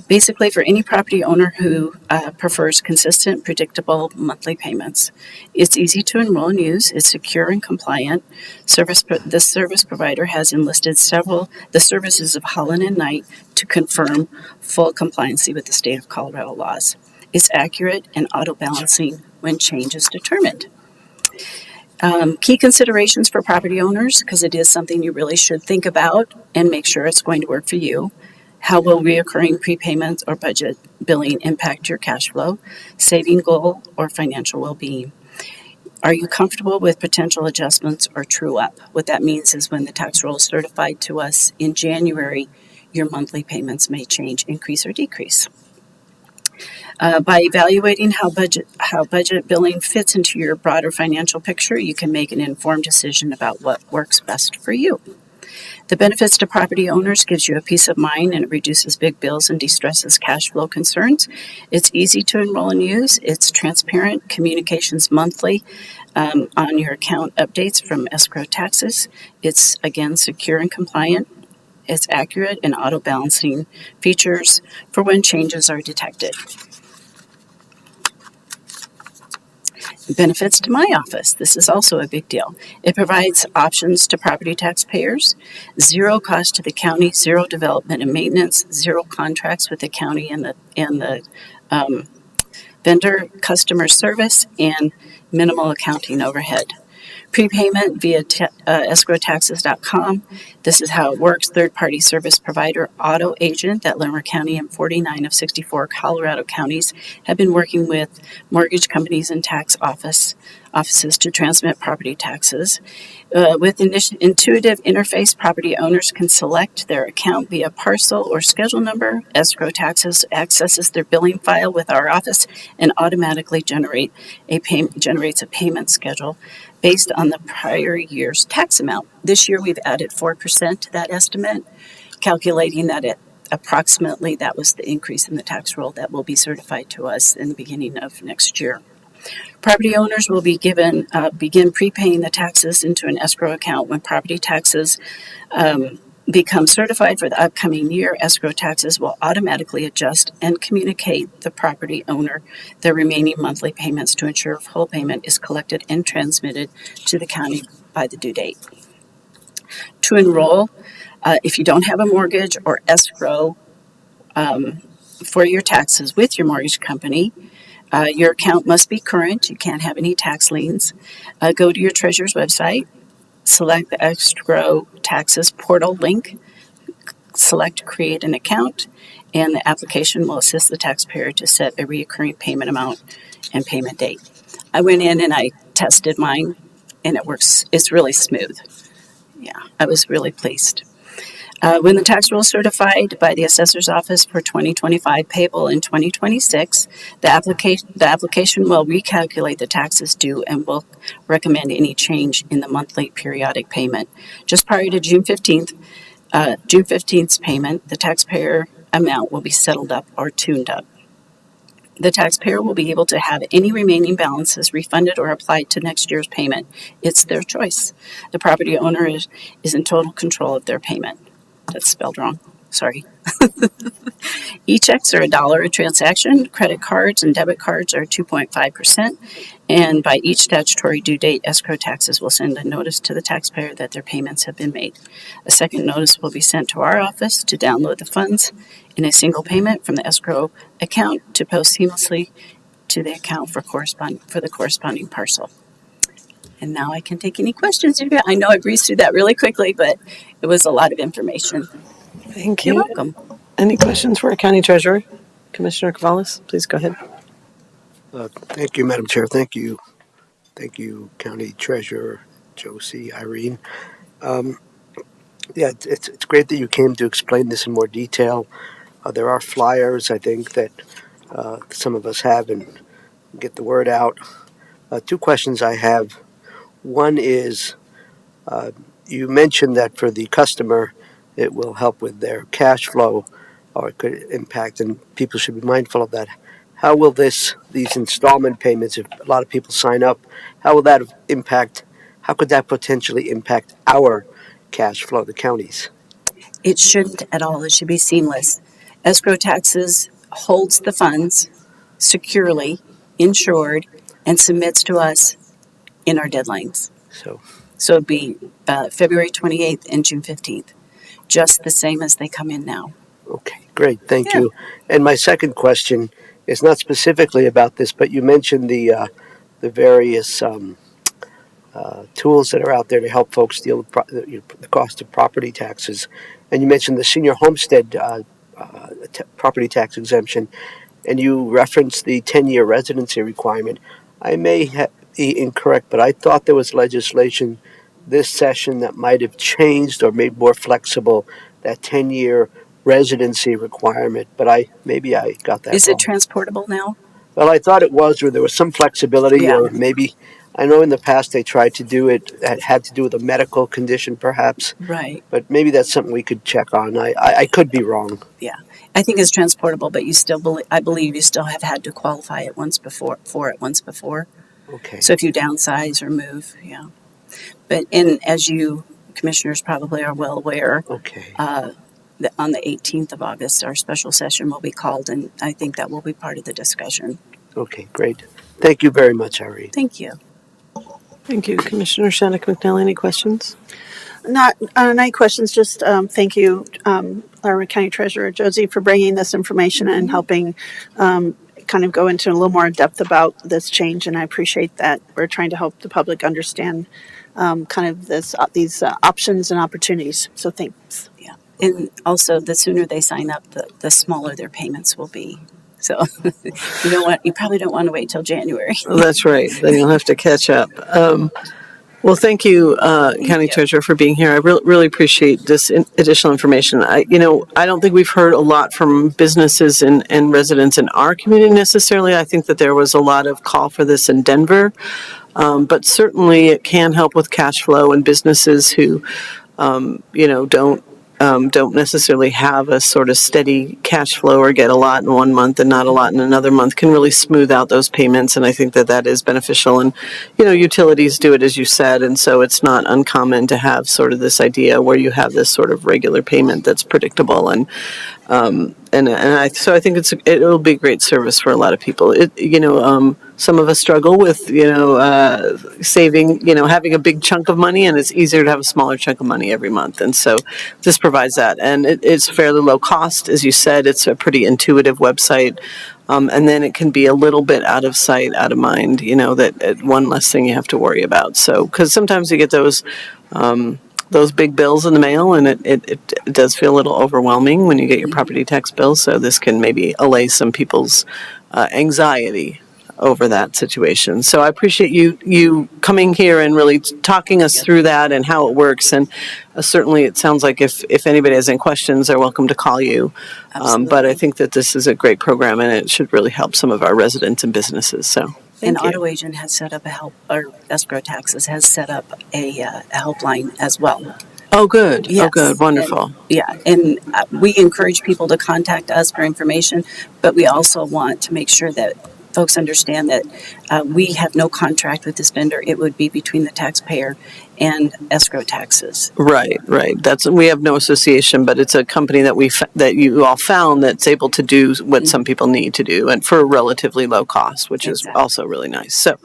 Speaker 9: Basically, for any property owner who prefers consistent, predictable monthly payments. It's easy to enroll and use. It's secure and compliant. The service provider has enlisted the services of Holland and Knight to confirm full compliancy with the state of Colorado laws. It's accurate and auto-balancing when change is determined. Key considerations for property owners, because it is something you really should think about and make sure it's going to work for you. How will reoccurring prepayments or budget billing impact your cash flow, saving goal, or financial well-being? Are you comfortable with potential adjustments or true up? What that means is when the tax roll is certified to us in January, your monthly payments may change, increase, or decrease. By evaluating how budget billing fits into your broader financial picture, you can make an informed decision about what works best for you. The benefits to property owners gives you a peace of mind, and it reduces big bills and de-stresses cash flow concerns. It's easy to enroll and use. It's transparent, communications monthly on your account updates from escrow taxes. It's, again, secure and compliant. It's accurate and auto-balancing features for when changes are detected. Benefits to my office. This is also a big deal. It provides options to property taxpayers, zero cost to the county, zero development and maintenance, zero contracts with the county and the vendor, customer service, and minimal accounting overhead. Prepayment via escrowtaxes.com. This is how it works. Third-party service provider auto agent that Larimer County and 49 of 64 Colorado counties have been working with mortgage companies and tax offices to transmit property taxes. With intuitive interface, property owners can select their account via parcel or schedule number. Escrow Taxes accesses their billing file with our office and automatically generates a payment schedule based on the prior year's tax amount. This year, we've added 4% to that estimate, calculating that approximately that was the increase in the tax roll that will be certified to us in the beginning of next year. Property owners will be begin prepaying the taxes into an escrow account when property taxes become certified for the upcoming year. Escrow taxes will automatically adjust and communicate the property owner their remaining monthly payments to ensure full payment is collected and transmitted to the county by the due date. To enroll, if you don't have a mortgage or escrow for your taxes with your mortgage company, your account must be current. You can't have any tax liens. Go to your treasurer's website, select the escrow taxes portal link, select create an account, and the application will assist the taxpayer to set a recurring payment amount and payment date. I went in and I tested mine, and it works. It's really smooth. Yeah, I was really pleased. When the tax roll is certified by the assessor's office for 2025 payable in 2026, the application will recalculate the taxes due and will recommend any change in the monthly periodic payment. Just prior to June 15th's payment, the taxpayer amount will be settled up or tuned up. The taxpayer will be able to have any remaining balances refunded or applied to next year's payment. It's their choice. The property owner is in total control of their payment. That's spelled wrong. Sorry. E-checks are $1 a transaction. Credit cards and debit cards are 2.5%. And by each statutory due date, escrow taxes will send a notice to the taxpayer that their payments have been made. A second notice will be sent to our office to download the funds in a single payment from the escrow account to post seamlessly to the account for the corresponding parcel. And now I can take any questions. I know I breezed through that really quickly, but it was a lot of information.
Speaker 2: Thank you.
Speaker 9: You're welcome.
Speaker 2: Any questions for our County Treasurer? Commissioner Cavales, please go ahead.
Speaker 6: Thank you, Madam Chair. Thank you, County Treasurer Josie, Irene. It's great that you came to explain this in more detail. There are flyers, I think, that some of us have and get the word out. Two questions I have. One is you mentioned that for the customer, it will help with their cash flow or it could impact, and people should be mindful of that. How will these installment payments, if a lot of people sign up, how will that impact, how could that potentially impact our cash flow, the counties?
Speaker 9: It shouldn't at all. It should be seamless. Escrow taxes holds the funds securely, insured, and submits to us in our deadlines.
Speaker 6: So,
Speaker 9: So it'd be February 28th and June 15th, just the same as they come in now.
Speaker 6: okay, great, thank
Speaker 9: Yeah.
Speaker 6: you. And my second question is not specifically about this, but you mentioned the various tools that are out there to help folks deal with the cost of property taxes. And you mentioned the senior homestead property tax exemption, and you referenced the 10-year residency requirement. I may be incorrect, but I thought there was legislation this session that might have changed or made more flexible that 10-year residency requirement, but maybe I got that
Speaker 9: Is
Speaker 6: wrong.
Speaker 9: it transportable now?
Speaker 6: Well, I thought it was, or there was some flexibility,
Speaker 9: Yeah.
Speaker 6: or maybe, I know in the past they tried to do it, that had to do with a medical condition perhaps,
Speaker 9: Right.
Speaker 6: but maybe that's something we could check on. I could be wrong.
Speaker 9: Yeah. I think it's transportable, but you still I believe you still have had to qualify it once before.
Speaker 6: Okay.
Speaker 9: So if you downsize or move, yeah. But as you commissioners probably are well aware,
Speaker 6: Okay.
Speaker 9: on the 18th of August, our special session will be called, and I think that will be part of the discussion.
Speaker 6: Okay, great. Thank you very much, Ari.
Speaker 9: Thank you.
Speaker 2: Thank you. Commissioner Shannock McNally, any questions?
Speaker 7: Not any questions. Just thank you, Larimer County Treasurer Josie, for bringing this information and helping kind of go into a little more depth about this change. And I appreciate that we're trying to help the public understand kind of these options and opportunities. So thanks.
Speaker 9: Yeah. And also, the sooner they sign up, the smaller their payments will be. So you probably don't want to wait till January.
Speaker 2: That's right. Then you'll have to catch up. Well, thank you, County Treasurer, for being here. I really appreciate this additional information. I don't think we've heard a lot from businesses and residents in our community necessarily. I think that there was a lot of call for this in Denver, but certainly it can help with cash flow and businesses who, don't necessarily have a sort of steady cash flow or get a lot in one month and not a lot in another month can really smooth out those payments. And I think that is beneficial. And, utilities do it, as you said. And so it's not uncommon to have sort of this idea where you have this sort of regular payment that's predictable. And so I think it'll be a great service for a lot of people. Some of us struggle with, saving, having a big chunk of money, and it's easier to have a smaller chunk of money every month. And so this provides that. And it's fairly low cost. As you said, it's a pretty intuitive website. And then it can be a little bit out of sight, out of mind, that one less thing you have to worry about. So, because sometimes you get those big bills in the mail, and it does feel a little overwhelming when you get your property tax bill. So this can maybe allay some people's anxiety over that situation. So I appreciate you coming here and really talking us through that and how it works. And certainly it sounds like if anybody has any questions, they're welcome to call you. But I think that this is a great program, and it should really help some of our residents and businesses. So
Speaker 9: And Auto Agent has set up Escrow Taxes has set up a helpline as well.
Speaker 2: Oh, good.
Speaker 9: Yes.
Speaker 2: Oh, good. Wonderful.
Speaker 9: And we encourage people to contact us for information, but we also want to make sure that folks understand that we have no contract with this vendor. It would be between the taxpayer and escrow taxes.
Speaker 2: Right. We have no association, but it's a company that you all found that's able to do what some people need to do, and for a relatively low cost, which is also really nice. So,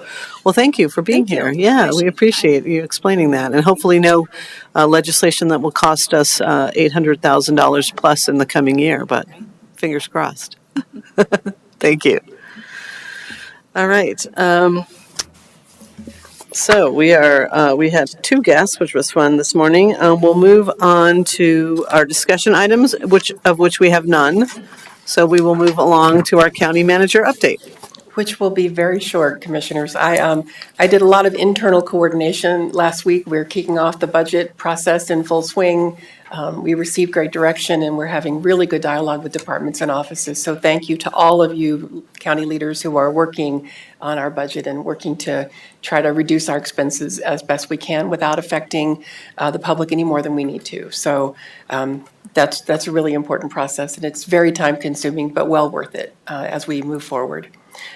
Speaker 2: well, thank you for being here. Yeah, we appreciate you explaining that, and hopefully no legislation that will cost us $800,000 plus in the coming year. But fingers crossed. Thank you. All right. So we had two guests, which was fun this morning. We'll move on to our discussion items, of which we have none. So we will move along to our county manager update.
Speaker 10: Which will be very short, Commissioners. I did a lot of internal coordination last week. We're kicking off the budget process in full swing. we received great direction, and we're having really good dialogue with departments and offices. So thank you to all of you county leaders who are working on our budget and working to try to reduce our expenses as best we can without affecting the public any more than we need to. So that's a really important process, and it's very time-consuming, but well worth it as we move forward.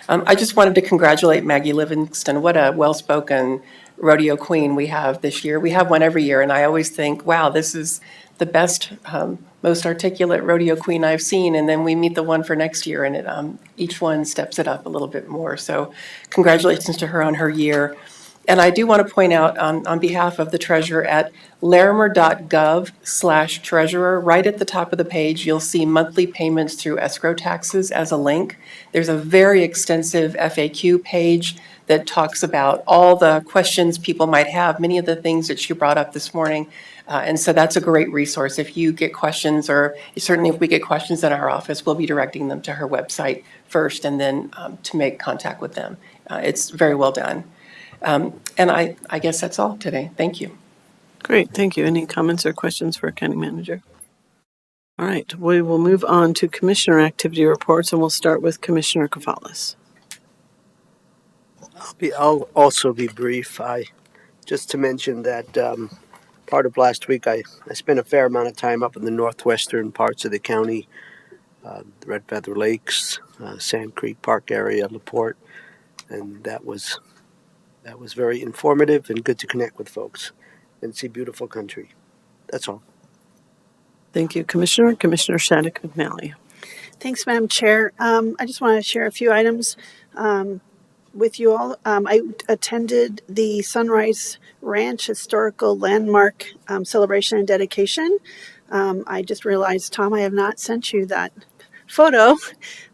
Speaker 10: I just wanted to congratulate Maggie Livingston. What a well-spoken rodeo queen we have this year. We have one every year, and I always think, wow, this is the best, most articulate rodeo queen I've seen. And then we meet the one for next year, and each one steps it up a little bit more. So congratulations to her on her year. And I do want to point out on behalf of the treasurer at larimer.gov/treasurer, right at the top of the page, you'll see monthly payments through escrow taxes as a link. There's a very extensive FAQ page that talks about all the questions people might have, many of the things that you brought up this morning. And so that's a great resource. If you get questions, or certainly if we get questions in our office, we'll be directing them to her website first and then to make contact with them. It's very well done. And I guess that's all today. Thank you.
Speaker 2: Great, thank you. Any comments or questions for County Manager? All right, we will move on to Commissioner activity reports, and we'll start with Commissioner Kavalis.
Speaker 6: I'll also be brief. Just to mention that part of last week I spent a fair amount of time up in the northwestern parts of the county, the Red Feather Lakes, Sand Creek Park area, LaPorte, and that was very informative and good to connect with folks and see beautiful country. That's all.
Speaker 2: Thank you, Commissioner. Commissioner Shattuck McNally.
Speaker 7: Thanks, Madam Chair. I just want to share a few items with you all. I attended the Sunrise Ranch Historical Landmark celebration and dedication. I just realized, Tom, I have not sent you that photo,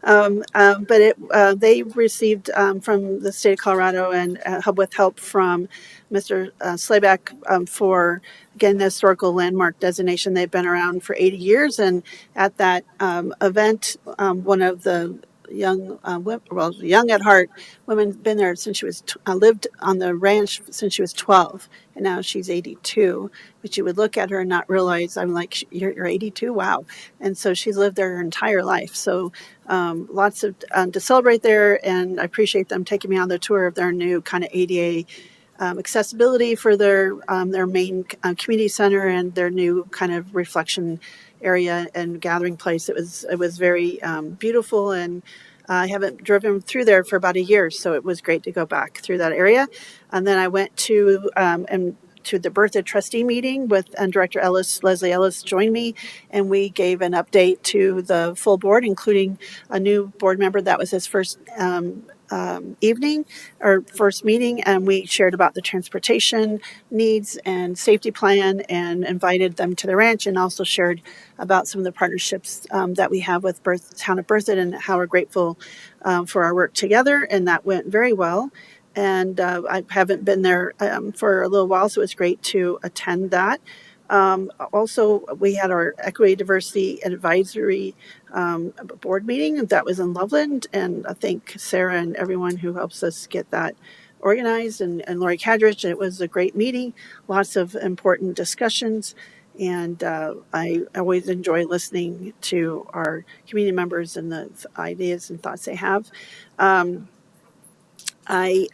Speaker 7: but they received from the state of Colorado and with help from Mr. Slayback for, again, the historical landmark designation. They've been around for 80 years, and at that event, one of the young at heart women, been there since she was lived on the ranch since she was 12, and now she's 82. But you would look at her and not realize, I'm like, you're 82, wow. And so she's lived there her entire life. So lots of to celebrate there, and I appreciate them taking me on the tour of their new kind of ADA accessibility for their main community center and their new kind of reflection area and gathering place. It was very beautiful, and I haven't driven through there for about a year, so it was great to go back through that area. And then I went to the Bertha trustee meeting with Director Leslie Ellis joined me, and we gave an update to the full board, including a new board member. That was his first evening or first meeting, and we shared about the transportation needs and safety plan and invited them to the ranch, and also shared about some of the partnerships that we have with town of Bertha and how we're grateful for our work together, and that went very well. And I haven't been there for a little while, so it's great to attend that. Also, we had our Equity, Diversity, and Advisory board meeting that was in Loveland, and I thank Sarah and everyone who helps us get that organized, and Lori Cadridge. It was a great meeting, lots of important discussions, and I always enjoy listening to our community members and the ideas and thoughts they have. I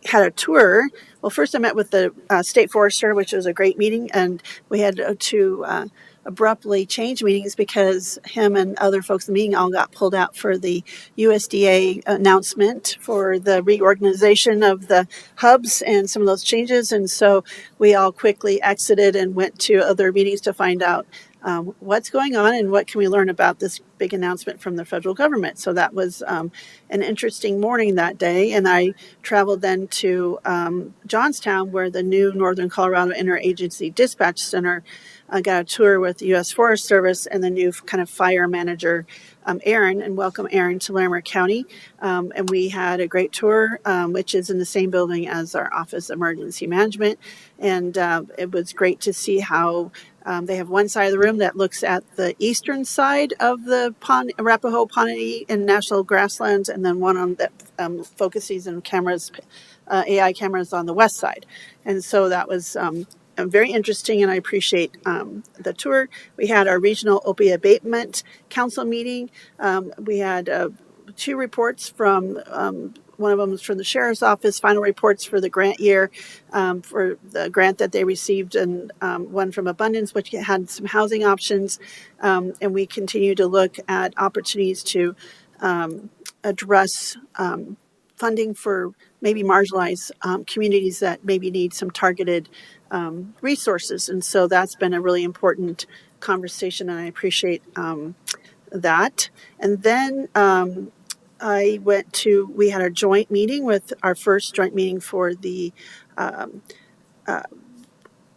Speaker 7: had a tour. Well, first I met with the state forester, which was a great meeting, and we had to abruptly change meetings because him and other folks in the meeting all got pulled out for the USDA announcement for the reorganization of the hubs and some of those changes. And so we all quickly exited and went to other meetings to find out what's going on and what can we learn about this big announcement from the federal government. So that was an interesting morning that day. And I traveled then to Johnstown, where the new Northern Colorado Interagency Dispatch Center. I got a tour with the U.S. Forest Service and the new kind of fire manager, Aaron, and welcome Aaron to Larimer County. And we had a great tour, which is in the same building as our Office of Emergency Management. And it was great to see how they have one side of the room that looks at the eastern side of the Arapahoe, Pawnee, and National Grasslands, and then one on that focuses and cameras, AI cameras on the west side. And so that was very interesting, and I appreciate the tour. We had our regional opioid abatement council meeting. We had 2 reports from one of them was from the sheriff's office, final reports for the grant year, for the grant that they received, and one from Abundance, which had some housing options. And we continue to look at opportunities to address funding for maybe marginalized communities that maybe need some targeted resources. And so that's been a really important conversation, and I appreciate that. And then we had our joint meeting our first joint meeting for the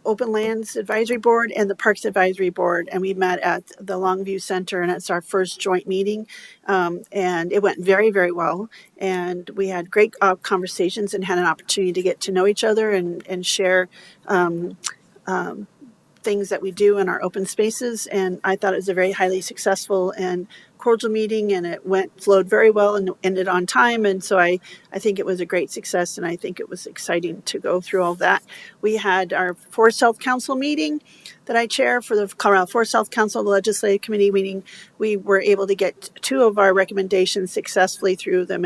Speaker 7: Open Lands Advisory Board and the Parks Advisory Board, and we met at the Longview Center, and it's our first joint meeting, and it went very, very well, and we had great conversations and had an opportunity to get to know each other and share things that we do in our open spaces. And I thought it was a very highly successful and cordial meeting, and it flowed very well and ended on time. And so I think it was a great success, and I think it was exciting to go through all that. We had our Forest Health Council meeting that I chair for the Colorado Forest Health Council, the Legislative Committee meeting. We were able to get 2 of our recommendations successfully through the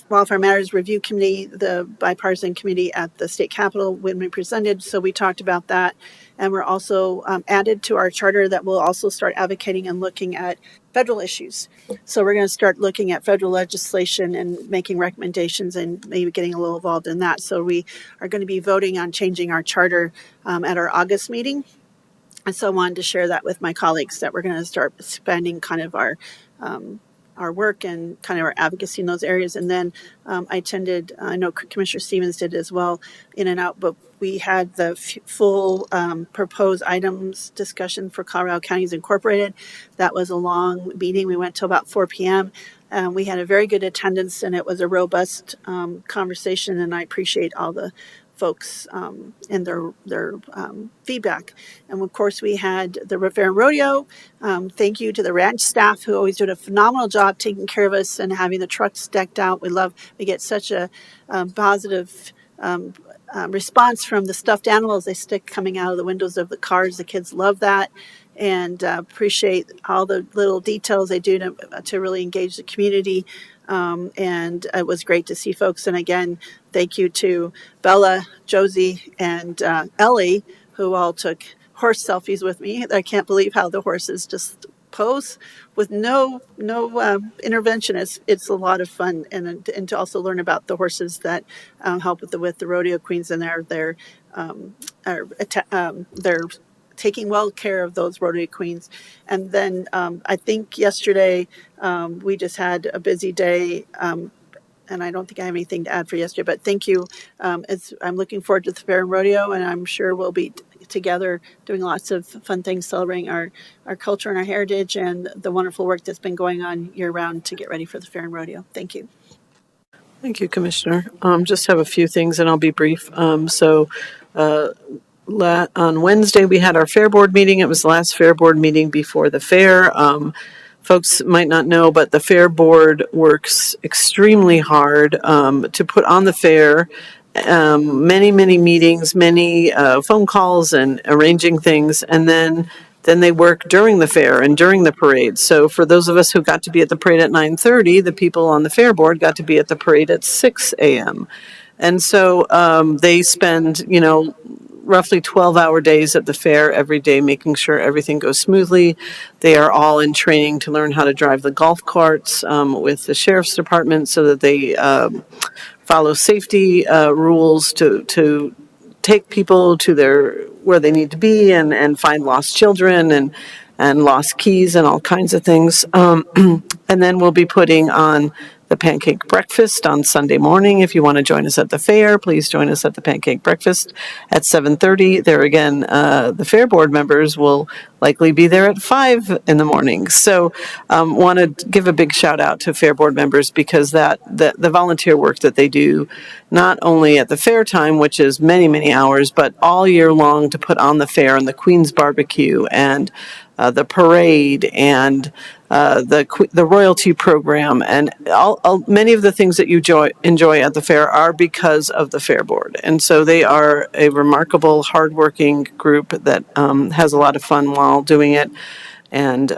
Speaker 7: Wildfire Matters Review Committee, the bipartisan committee at the state capitol when we presented. So we talked about that. And we're also added to our charter that we'll also start advocating and looking at federal issues. So we're going to start looking at federal legislation and making recommendations and maybe getting a little involved in that. So we are going to be voting on changing our charter at our August meeting. And so I wanted to share that with my colleagues that we're going to start expanding kind of our work and kind of our advocacy in those areas. And then I attended, I know Commissioner Stevens did as well, in and out, but we had the full proposed items discussion for Colorado Counties Incorporated. That was a long meeting. We went till about 4 p.m. We had a very good attendance, and it was a robust conversation, and I appreciate all the folks and their feedback. And of course, we had the Fair and Rodeo. Thank you to the ranch staff who always did a phenomenal job taking care of us and having the trucks decked out. We get such a positive response from the stuffed animals they stick coming out of the windows of the cars. The kids love that, and appreciate all the little details they do to really engage the community. And it was great to see folks. And again, thank you to Bella, Josie, and Ellie, who all took horse selfies with me. I can't believe how the horses just pose with no intervention. It's a lot of fun, and to also learn about the horses that help with the rodeo queens, and they're taking well care of those rodeo queens. And then I think yesterday we just had a busy day, and I don't think I have anything to add for yesterday, but thank you. I'm looking forward to the Fair and Rodeo, and I'm sure we'll be together doing lots of fun things, celebrating our culture and our heritage and the wonderful work that's been going on year round to get ready for the Fair and Rodeo. Thank you.
Speaker 2: Thank you, Commissioner. Just have a few things, and I'll be brief. On Wednesday, we had our Fair Board meeting. It was the last Fair Board meeting before the fair. Folks might not know, but the Fair Board works extremely hard to put on the fair. Many meetings, many phone calls, and arranging things, and then they work during the fair and during the parade. So for those of us who got to be at the parade at 9:30, the people on the Fair Board got to be at the parade at 6 a.m. And so they spend, roughly 12-hour days at the fair every day, making sure everything goes smoothly. They are all in training to learn how to drive the golf carts with the sheriff's department so that they follow safety rules to take people to where they need to be and find lost children and lost keys and all kinds of things. And then we'll be putting on the pancake breakfast on Sunday morning. If you want to join us at the fair, please join us at the pancake breakfast at 7:30. There again, the Fair Board members will likely be there at 5 in the morning. So want to give a big shout out to Fair Board members, because the volunteer work that they do, not only at the fair time, which is many hours, but all year long to put on the fair and the Queen's Barbecue and the parade and the royalty program, and many of the things that you enjoy at the fair are because of the Fair Board. And so they are a remarkable, hardworking group that has a lot of fun while doing it. And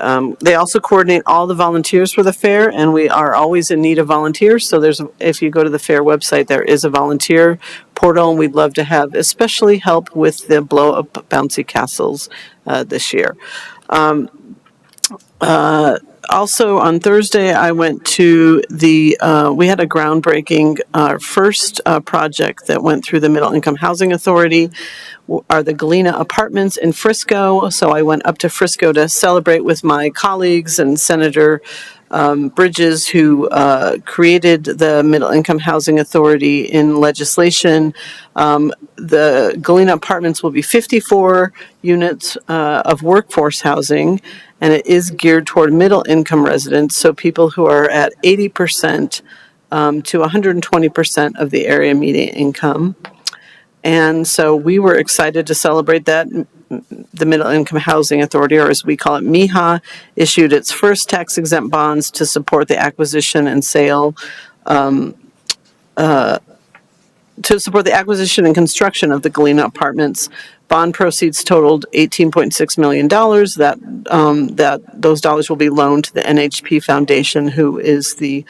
Speaker 2: they also coordinate all the volunteers for the fair, and we are always in need of volunteers. So if you go to the fair website, there is a volunteer portal, and we'd love to have especially help with the blow-up bouncy castles this year. Also on Thursday, I went to we had a groundbreaking first project that went through the Middle Income Housing Authority, are the Galena Apartments in Frisco. So I went up to Frisco to celebrate with my colleagues and Senator Bridges, who created the Middle Income Housing Authority in legislation. The Galena Apartments will be 54 units of workforce housing, and it is geared toward middle income residents, so people who are at 80% to 120% of the area median income. And so we were excited to celebrate that. The Middle Income Housing Authority, or as we call it, MIHA, issued its first tax-exempt bonds to support the acquisition and sale to support the acquisition and construction of the Galena Apartments. Bond proceeds totaled $18.6 million. That those dollars will be loaned to the NHP Foundation, who is the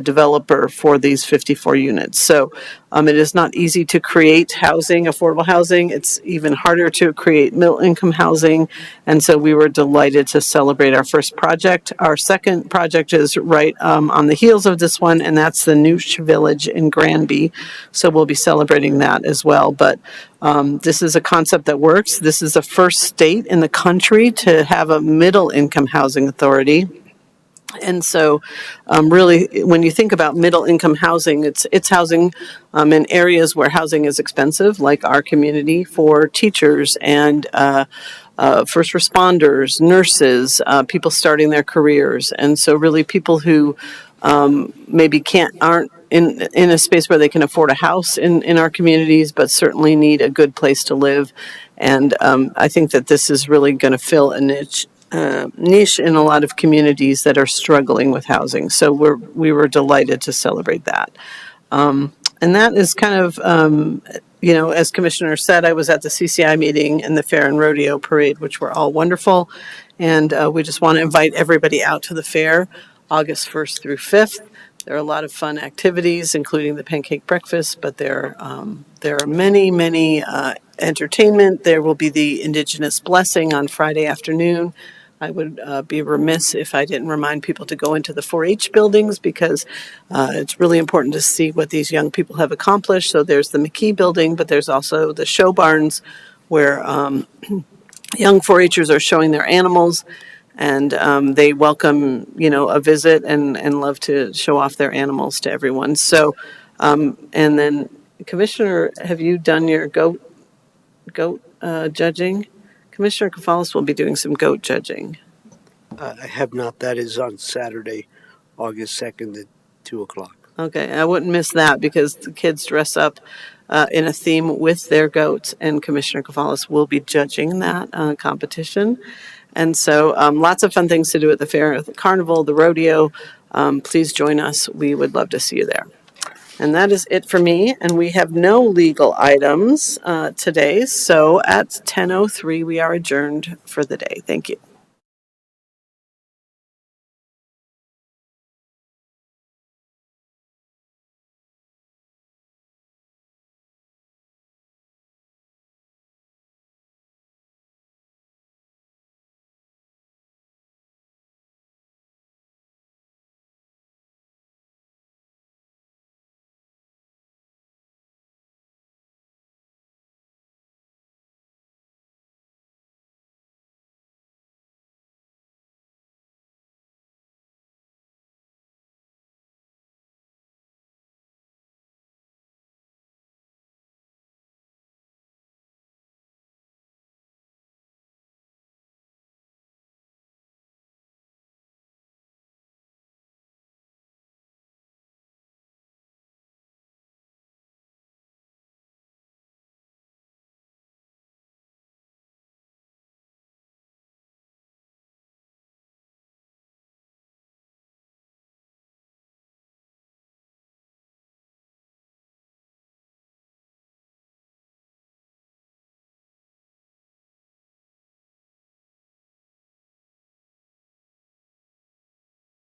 Speaker 2: developer for these 54 units. So it is not easy to create housing, affordable housing. It's even harder to create middle income housing. And so we were delighted to celebrate our first project. Our second project is right on the heels of this one, and that's the Noosh Village in Granby. So we'll be celebrating that as well. But this is a concept that works. This is the first state in the country to have a middle income housing authority. And so really, when you think about middle income housing, it's housing in areas where housing is expensive, like our community, for teachers and first responders, nurses, people starting their careers. And so really people who maybe aren't in a space where they can afford a house in our communities, but certainly need a good place to live. And I think that this is really going to fill a niche in a lot of communities that are struggling with housing. So we were delighted to celebrate that. And that is kind of, as Commissioner said, I was at the CCI meeting and the Fair and Rodeo Parade, which were all wonderful. And we just want to invite everybody out to the fair August 1st through 5th. There are a lot of fun activities, including the pancake breakfast, but there are many entertainment. There will be the Indigenous Blessing on Friday afternoon. I would be remiss if I didn't remind people to go into the 4-H buildings, because it's really important to see what these young people have accomplished. So there's the McKee building, but there's also the show barns where young 4-Hers are showing their animals, and they welcome, a visit and love to show off their animals to everyone. So, and then Commissioner, have you done your goat judging? Commissioner Kafalis will be doing some goat judging.
Speaker 6: I have not. That is on Saturday, August 2nd at 2 o'clock.
Speaker 2: Okay, I wouldn't miss that, because the kids dress up in a theme with their goats, and Commissioner Kafalis will be judging that competition. And so lots of fun things to do at the fair, the carnival, the rodeo. Please join us. We would love to see you there. And that is it for me. And we have no legal items today. So at 10:03, we are adjourned for the day. Thank you.